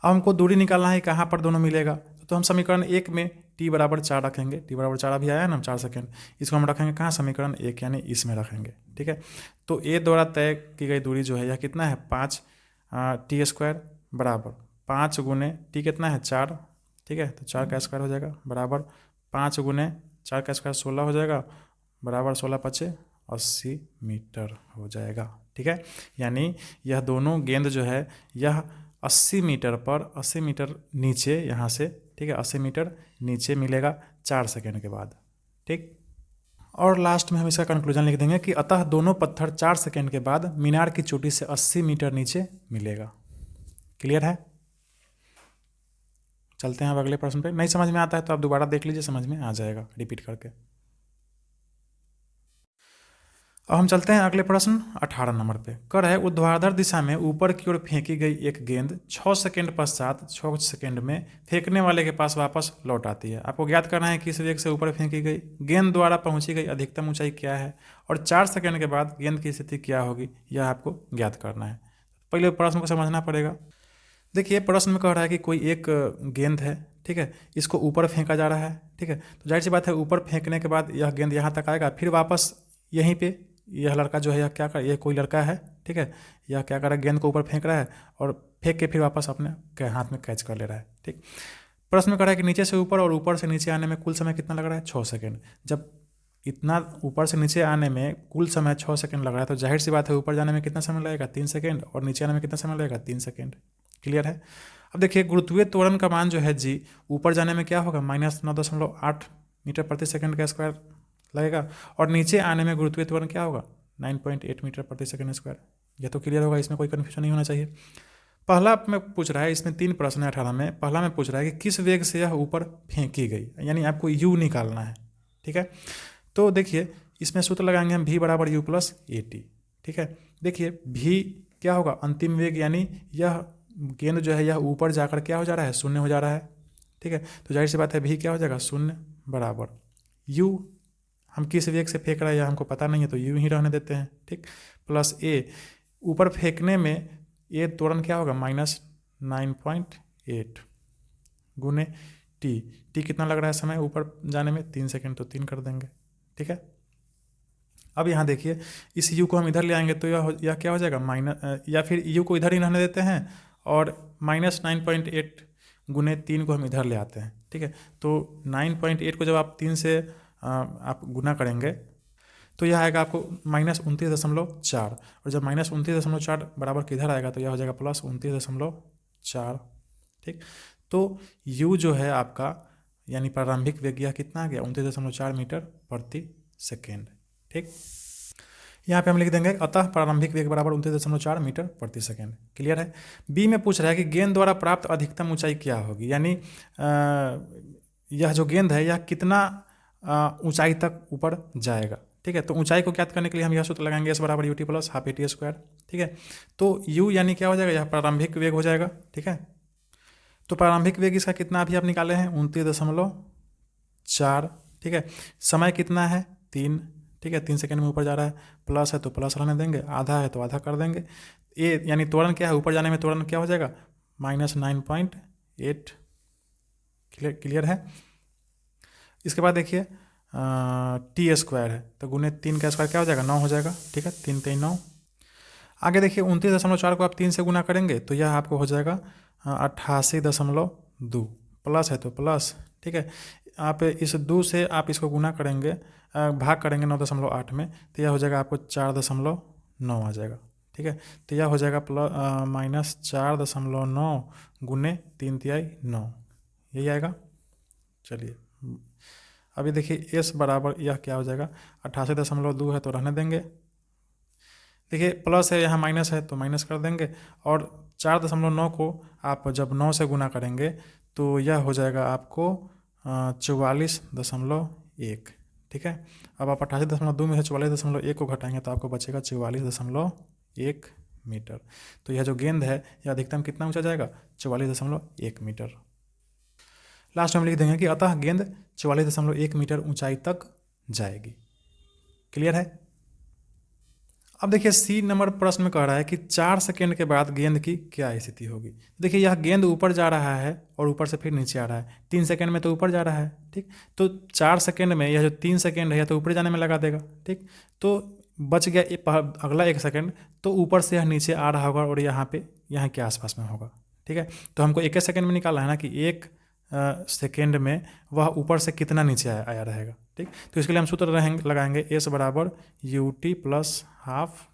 अब हमको दूरी निकालना है कहाँ पर दोनों मिलेगा, तो हम समीकरण 1 में t बराबर 4 रखेंगे, t बराबर 4 अभी आया है ना, 4 सेकेंड, इसको हम रखेंगे कहाँ, समीकरण 1 यानी इसमें रखेंगे। ठीक है, तो a द्वारा तय की गई दूरी जो है यह कितना है, 5t² बराबर 5 गुने t कितना है, 4। ठीक है, तो 4 का स्क्वायर हो जाएगा बराबर 5 गुने 4 का स्क्वायर 16 हो जाएगा, बराबर 16 × 5 = 80 मीटर हो जाएगा। ठीक है, यानी यह दोनों गेंद जो है यह 80 मीटर पर 80 मीटर नीचे यहाँ से, ठीक है, 80 मीटर नीचे मिलेगा 4 सेकेंड के बाद। ठीक, और लास्ट में हम इसका कंक्लूजन लिख देंगे कि अतः दोनों पत्थर 4 सेकेंड के बाद मीनार की चोटी से 80 मीटर नीचे मिलेगा। क्लियर है, चलते हैं अब अगले प्रश्न पे। नहीं समझ में आता है तो आप दोबारा देख लीजिए, समझ में आ जाएगा रिपीट करके। अब हम चलते हैं अगले प्रश्न 18 नंबर पे। कर है ऊर्ध्वाधर दिशा में ऊपर की ओर फेंकी गई एक गेंद 6 सेकेंड पश्चात 6 सेकेंड में फेंकने वाले के पास वापस लौट आती है। आपको ज्ञात करना है कि किस वेग से ऊपर फेंकी गई गेंद द्वारा पहुंची गई अधिकतम ऊंचाई क्या है और 4 सेकेंड के बाद गेंद की स्थिति क्या होगी, यह आपको ज्ञात करना है। पहले प्रश्न को समझना पड़ेगा। देखिए प्रश्न में कह रहा है कि कोई एक गेंद है, ठीक है, इसको ऊपर फेंका जा रहा है। ठीक है, तो जाहिर सी बात है ऊपर फेंकने के बाद यह गेंद यहाँ तक आएगा, फिर वापस यहीं पे यह लड़का जो है यह क्या कर, यह कोई लड़का है, ठीक है, यह क्या कर रहा है, गेंद को ऊपर फेंक रहा है और फेंक के फिर वापस अपने हाथ में कैच कर ले रहा है। ठीक, प्रश्न में कह रहा है कि नीचे से ऊपर और ऊपर से नीचे आने में कुल समय कितना लग रहा है, 6 सेकेंड। जब इतना ऊपर से नीचे आने में कुल समय 6 सेकेंड लग रहा है तो जाहिर सी बात है ऊपर जाने में कितना समय लगेगा, 3 सेकेंड, और नीचे आने में कितना समय लगेगा, 3 सेकेंड। क्लियर है। अब देखिए गुरुत्वीय त्वरण का मान जो है जी, ऊपर जाने में क्या होगा, -9.8 मीटर प्रति सेकंड का स्क्वायर लगेगा, और नीचे आने में गुरुत्वीय त्वरण क्या होगा, 9.8 मीटर प्रति सेकंड स्क्वायर। यह तो क्लियर होगा, इसमें कोई कन्फ्यूजन नहीं होना चाहिए। पहला में पूछ रहा है, इसमें 3 प्रश्न है 18 में। पहला में पूछ रहा है कि किस वेग से यह ऊपर फेंकी गई, यानी आपको यू निकालना है। ठीक है, तो देखिए इसमें सूत्र लगाएंगे हम, v बराबर u प्लस AT। ठीक है, देखिए v क्या होगा, अंतिम वेग, यानी यह गेंद जो है यह ऊपर जाकर क्या हो जा रहा है, 0 हो जा रहा है। ठीक है, तो जाहिर सी बात है v क्या हो जाएगा, 0 बराबर u, हम किस वेग से फेंक रहे हैं यह हमको पता नहीं है तो u ही रहने देते हैं। ठीक, प्लस a, ऊपर फेंकने में a त्वरण क्या होगा, -9.8 गुने टी कितना लग रहा है समय ऊपर जाने में, 3 सेकेंड, तो 3 कर देंगे। ठीक है, अब यहाँ देखिए इस u को हम इधर ले आएंगे तो यह क्या हो जाएगा माइनस, या फिर u को इधर ही रहने देते हैं और -9.8 गुने 3 को हम इधर ले आते हैं। ठीक है, तो 9.8 को जब आप 3 से आप गुना करेंगे तो यह आएगा आपको -29.4, और जब -29.4 बराबर किधर आएगा तो यह हो जाएगा +29.4। ठीक, तो u जो है आपका यानी प्रारंभिक वेग यह कितना आ गया 29.4 मीटर प्रति सेकेंड। ठीक, यहाँ पे हम लिख देंगे अतः प्रारंभिक वेग बराबर 29.4 मीटर प्रति सेकेंड। क्लियर है। बी में पूछ रहा है कि गेंद द्वारा प्राप्त अधिकतम ऊंचाई क्या होगी, यानी यह जो गेंद है यह कितना ऊंचाई तक ऊपर जाएगा। ठीक है, तो ऊंचाई को ज्ञात करने के लिए हम यह सूत्र लगाएंगे s बराबर ut plus half at square. ठीक है, तो u यानी क्या हो जाएगा, यह प्रारंभिक वेग हो जाएगा। ठीक है, तो प्रारंभिक वेग इसका कितना अभी आप निकाले हैं 29.4। ठीक है, समय कितना है 3। ठीक है, 3 सेकेंड में ऊपर जा रहा है, प्लस है तो प्लस रहने देंगे, आधा है तो आधा कर देंगे। ए यानी त्वरण क्या है, ऊपर जाने में त्वरण क्या हो जाएगा -9.8। क्लियर है। इसके बाद देखिए टी स्क्वायर है तो गुने 3 का स्क्वायर क्या हो जाएगा 9 हो जाएगा। ठीक है, 3 3 9। आगे देखिए 29.4 को आप 3 से गुना करेंगे तो यह आपको हो जाएगा 88.2, प्लस है तो प्लस। ठीक है, आप इस 2 से आप इसको गुना करेंगे, भाग करेंगे 9.8 में, तो यह हो जाएगा आपको 4.9 आ जाएगा। ठीक है, तो यह हो जाएगा -4.9 गुने 3 तिहाई 9, यही आएगा। चलिए अभी देखिए एस बराबर यह क्या हो जाएगा 88.2 है तो रहने देंगे। देखिए प्लस है यहाँ माइनस है तो माइनस कर देंगे, और 4.9 को आप जब 9 से गुना करेंगे तो यह हो जाएगा आपको 44.1। ठीक है, अब आप 88.2 में से 44.1 को घटाएंगे तो आपको बचेगा 44.1 मीटर। तो यह जो गेंद है यह अधिकतम कितना ऊंचा जाएगा 44.1 मीटर। लास्ट में हम लिख देंगे कि अतः गेंद 44.1 मीटर ऊंचाई तक जाएगी। क्लियर है। अब देखिए सी नंबर प्रश्न में कह रहा है कि 4 सेकेंड के बाद गेंद की क्या स्थिति होगी। देखिए यह गेंद ऊपर जा रहा है और ऊपर से फिर नीचे आ रहा है, 3 सेकेंड में तो ऊपर जा रहा है। ठीक, तो 4 सेकेंड में यह जो 3 सेकेंड है यह तो ऊपर जाने में लगा देगा। ठीक, तो बच गया अगला 1 सेकेंड, तो ऊपर से यह नीचे आ रहा होगा और यहाँ पे यहाँ के आसपास में होगा। ठीक है, तो हमको 1 सेकेंड में निकालना है ना कि 1 सेकेंड में वह ऊपर से कितना नीचे आया रहेगा। ठीक, तो इसके लिए हम सूत्र लगाएंगे एस बराबर ut plus half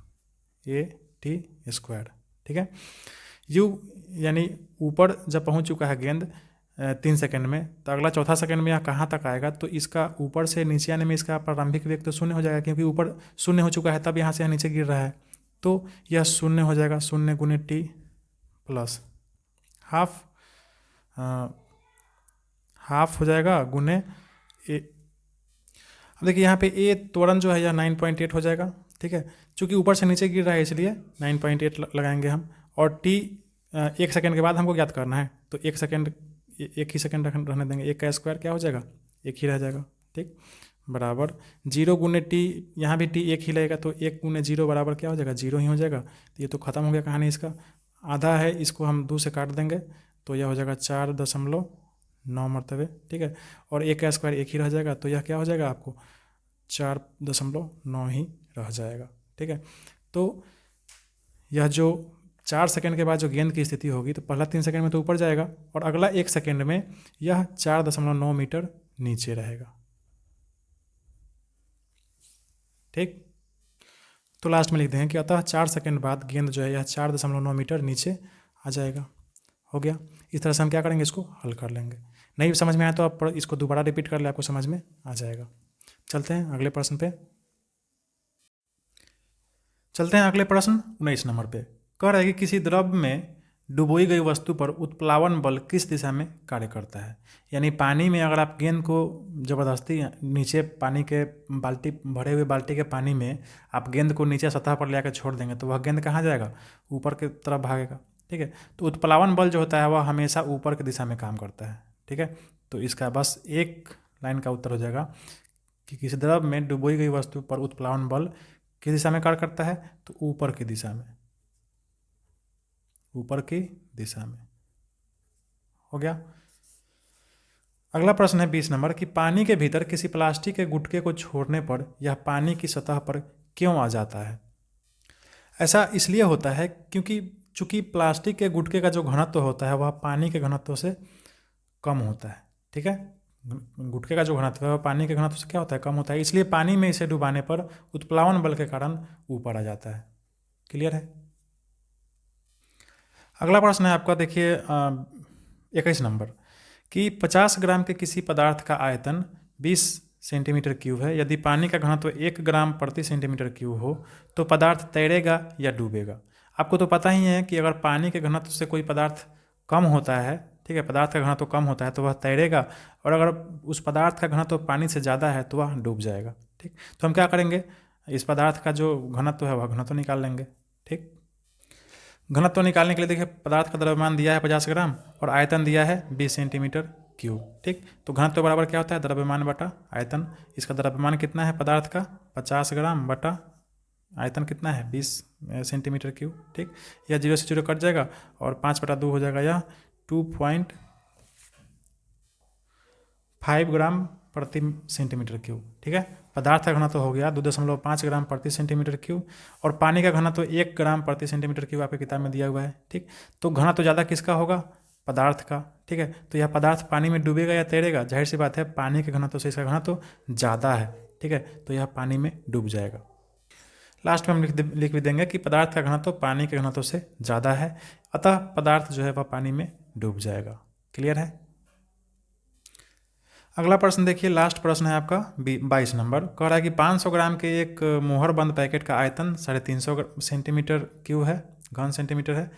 A T square. ठीक है, u यानी ऊपर जब पहुंच चुका है गेंद 3 सेकेंड में, तो अगला चौथा सेकेंड में यह कहाँ तक आएगा, तो इसका ऊपर से नीचे आने में इसका प्रारंभिक वेग तो 0 हो जाएगा, क्योंकि ऊपर 0 हो चुका है तब यहाँ से यहाँ नीचे गिर रहा है, तो यह 0 हो जाएगा। 0 गुने टी प्लस हाफ हो जाएगा गुने ए। अब देखिए यहाँ पे ए त्वरण जो है यह 9.8 हो जाएगा। ठीक है, चूँकि ऊपर से नीचे गिर रहा है इसलिए 9.8 लगाएंगे हम, और टी 1 सेकेंड के बाद हमको ज्ञात करना है, तो 1 सेकेंड 1 ही सेकेंड रहने देंगे। 1 का स्क्वायर क्या हो जाएगा 1 ही रह जाएगा। ठीक, बराबर 0 गुने टी, यहाँ भी टी 1 ही लगेगा, तो 1 गुने 0 बराबर क्या हो जाएगा 0 ही हो जाएगा। तो ये तो खत्म हो गया कहानी। इसका आधा है, इसको हम 2 से काट देंगे तो यह हो जाएगा 4.9 मरतबे। ठीक है, और 1 का स्क्वायर 1 ही रह जाएगा, तो यह क्या हो जाएगा आपको 4.9 ही रह जाएगा। ठीक है, तो यह जो 4 सेकेंड के बाद जो गेंद की स्थिति होगी, तो पहला 3 सेकेंड में तो ऊपर जाएगा और अगला 1 सेकेंड में यह 4.9 मीटर नीचे रहेगा। ठीक, तो लास्ट में लिख देंगे कि अतः 4 सेकेंड बाद गेंद जो है यह 4.9 मीटर नीचे आ जाएगा। हो गया। इस तरह से हम क्या करेंगे, इसको हल कर लेंगे। नहीं समझ में आया तो आप इसको दोबारा रिपीट कर ले, आपको समझ में आ जाएगा। चलते हैं अगले प्रश्न पे। चलते हैं अगले प्रश्न 19 नंबर पे। कह रहा है कि किसी द्रव में डुबोई गई वस्तु पर उत्प्लावन बल किस दिशा में कार्य करता है। यानी पानी में अगर आप गेंद को ज़बरदस्ती नीचे पानी के बाल्टी भरे हुए बाल्टी के पानी में आप गेंद को नीचे सतह पर ले आकर छोड़ देंगे तो वह गेंद कहाँ जाएगा, ऊपर की तरफ भागेगा। ठीक है, तो उत्प्लावन बल जो होता है वह हमेशा ऊपर की दिशा में काम करता है। ठीक है, तो इसका बस एक लाइन का उत्तर हो जाएगा कि किसी द्रव में डुबोई गई वस्तु पर उत्प्लावन बल किस दिशा में कार्य करता है, तो ऊपर की दिशा में, ऊपर की दिशा में। हो गया। अगला प्रश्न है 20 नंबर कि पानी के भीतर किसी प्लास्टिक के गुटके को छोड़ने पर यह पानी की सतह पर क्यों आ जाता है? ऐसा इसलिए होता है क्योंकि चूंकि प्लास्टिक के गुटके का जो घनत्व होता है वह पानी के घनत्व से कम होता है। ठीक है, गुटके का जो घनत्व है वह पानी के घनत्व से क्या होता है? कम होता है, इसलिए पानी में इसे डुबाने पर उत्प्लावन बल के कारण ऊपर आ जाता है। क्लियर है? अगला प्रश्न है आपका, देखिए 21 नंबर कि 50 ग्राम के किसी पदार्थ का आयतन 20 सेंटीमीटर क्यूब है। यदि पानी का घनत्व 1 ग्राम प्रति सेंटीमीटर क्यूब हो तो पदार्थ तैरेगा या डूबेगा? आपको तो पता ही है कि अगर पानी के घनत्व से कोई पदार्थ कम होता है, ठीक है, पदार्थ का घनत्व कम होता है तो वह तैरेगा, और अगर उस पदार्थ का घनत्व पानी से ज़्यादा है तो वह डूब जाएगा। ठीक, तो हम क्या करेंगे, इस पदार्थ का जो घनत्व है वह घनत्व निकाल लेंगे। ठीक, घनत्व निकालने के लिए देखिए पदार्थ का द्रव्यमान दिया है 50 ग्राम और आयतन दिया है 20 सेंटीमीटर क्यूब। ठीक, तो घनत्व बराबर क्या होता है? द्रव्यमान बटा आयतन। इसका द्रव्यमान कितना है पदार्थ का? 50 ग्राम बटा आयतन कितना है? 20 सेंटीमीटर क्यूब। ठीक, यह 0 से 0 कट जाएगा और 5/2 हो जाएगा, यह 2.5 ग्राम प्रति सेंटीमीटर क्यूब। ठीक है, पदार्थ का घनत्व हो गया 2.5 ग्राम प्रति सेंटीमीटर क्यूब और पानी का घनत्व 1 ग्राम प्रति सेंटीमीटर क्यूब आपकी किताब में दिया हुआ है। ठीक, तो घनत्व ज़्यादा किसका होगा? पदार्थ का। ठीक है, तो यह पदार्थ पानी में डूबेगा या तैरेगा? जाहिर सी बात है, पानी के घनत्व से इसका घनत्व ज़्यादा है। ठीक है, तो यह पानी में डूब जाएगा। लास्ट में हम लिख भी देंगे कि पदार्थ का घनत्व पानी के घनत्व से ज़्यादा है, अतः पदार्थ जो है वह पानी में डूब जाएगा। क्लियर है? अगला प्रश्न देखिए, लास्ट प्रश्न है आपका 22 नंबर। कह रहा है कि 500 ग्राम के एक मोहर बंद पैकेट का आयतन 350 सेंटीमीटर क्यूब है, घन सेंटीमीटर है।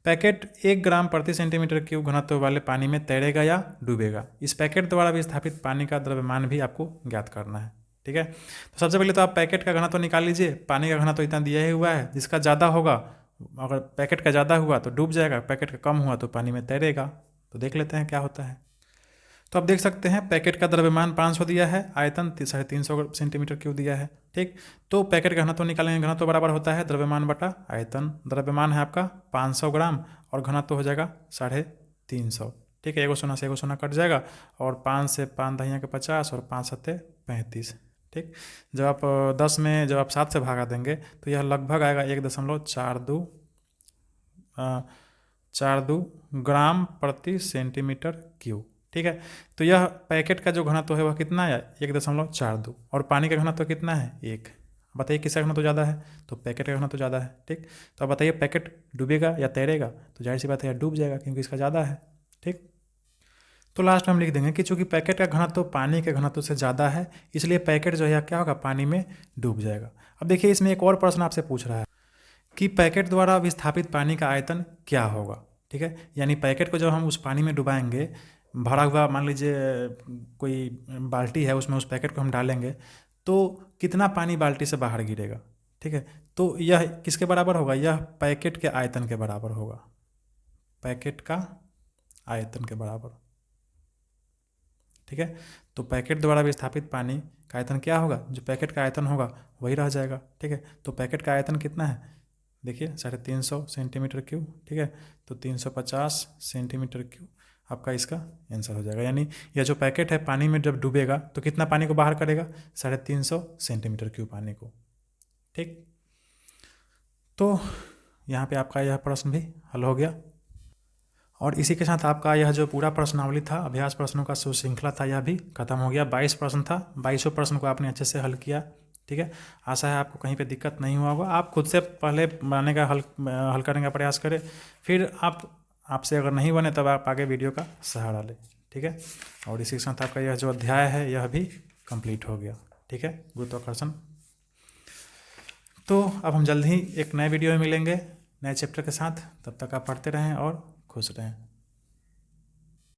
पैकेट 1 ग्राम प्रति सेंटीमीटर क्यूब घनत्व वाले पानी में तैरेगा या डूबेगा? इस पैकेट द्वारा विस्थापित पानी का द्रव्यमान भी आपको ज्ञात करना है। ठीक है, तो सबसे पहले तो आप पैकेट का घनत्व निकाल लीजिए। पानी का घनत्व इतना दिया ही हुआ है, जिसका ज़्यादा होगा, अगर पैकेट का ज़्यादा हुआ तो डूब जाएगा, पैकेट का कम हुआ तो पानी में तैरेगा। तो देख लेते हैं क्या होता है। तो आप देख सकते हैं पैकेट का द्रव्यमान 500 दिया है, आयतन 350 सेंटीमीटर क्यूब दिया है। ठीक, तो पैकेट का घनत्व निकालेंगे, घनत्व बराबर होता है द्रव्यमान बटा आयतन। द्रव्यमान है आपका 500 ग्राम और घनत्व हो जाएगा 350। ठीक है, एगो सोना से एगो सोना कट जाएगा और 5 से 5 दहिया के 50 और 5 सत्ते 35। ठीक, जब आप 10 में जब आप 7 से भागा देंगे तो यह लगभग आएगा 1.42 ग्राम प्रति सेंटीमीटर क्यूब। ठीक है, तो यह पैकेट का जो घनत्व है वह कितना है? 1.42 और पानी का घनत्व कितना है? 1। बताइए किसका घनत्व ज़्यादा है? तो पैकेट का घनत्व ज़्यादा है। ठीक, तो अब बताइए पैकेट डूबेगा या तैरेगा? तो जाहिर सी बात है डूब जाएगा क्योंकि इसका ज़्यादा है। ठीक, तो लास्ट में हम लिख देंगे कि चूंकि पैकेट का घनत्व पानी के घनत्व से ज़्यादा है, इसलिए पैकेट जो है क्या होगा? पानी में डूब जाएगा। अब देखिए इसमें एक और प्रश्न आपसे पूछ रहा है कि पैकेट द्वारा विस्थापित पानी का आयतन क्या होगा। ठीक है, यानी पैकेट को जब हम उस पानी में डुबाएंगे, भरा हुआ मान लीजिए कोई बाल्टी है, उसमें उस पैकेट को हम डालेंगे तो कितना पानी बाल्टी से बाहर गिरेगा। ठीक है, तो यह किसके बराबर होगा? यह पैकेट के आयतन के बराबर होगा, पैकेट का आयतन के बराबर। ठीक है, तो पैकेट द्वारा विस्थापित पानी का आयतन क्या होगा? जो पैकेट का आयतन होगा वही रह जाएगा। ठीक है, तो पैकेट का आयतन कितना है? देखिए 350 सेंटीमीटर क्यूब। ठीक है, तो 350 सेंटीमीटर क्यूब आपका इसका आंसर हो जाएगा। यानी यह जो पैकेट है पानी में जब डूबेगा तो कितना पानी को बाहर करेगा? 350 सेंटीमीटर क्यूब पानी को। ठीक, तो यहाँ पे आपका यह प्रश्न भी हल हो गया और इसी के साथ आपका यह जो पूरा प्रश्नावली था, अभ्यास प्रश्नों का जो श्रृंखला था, यह भी खत्म हो गया। 22 प्रश्न था, 22 प्रश्न को आपने अच्छे से हल किया। ठीक है, आशा है आपको कहीं पे दिक्कत नहीं हुआ होगा। आप खुद से पहले बनाने का हल करने का प्रयास करें, फिर आपसे अगर नहीं बने तब आप आगे वीडियो का सहारा लें। ठीक है, और इसी के साथ आपका यह जो अध्याय है यह भी कंप्लीट हो गया। ठीक है, गुरुत्वाकर्षण। तो अब हम जल्द ही एक नए वीडियो में मिलेंगे नए चैप्टर के साथ। तब तक आप पढ़ते रहें और खुश रहें।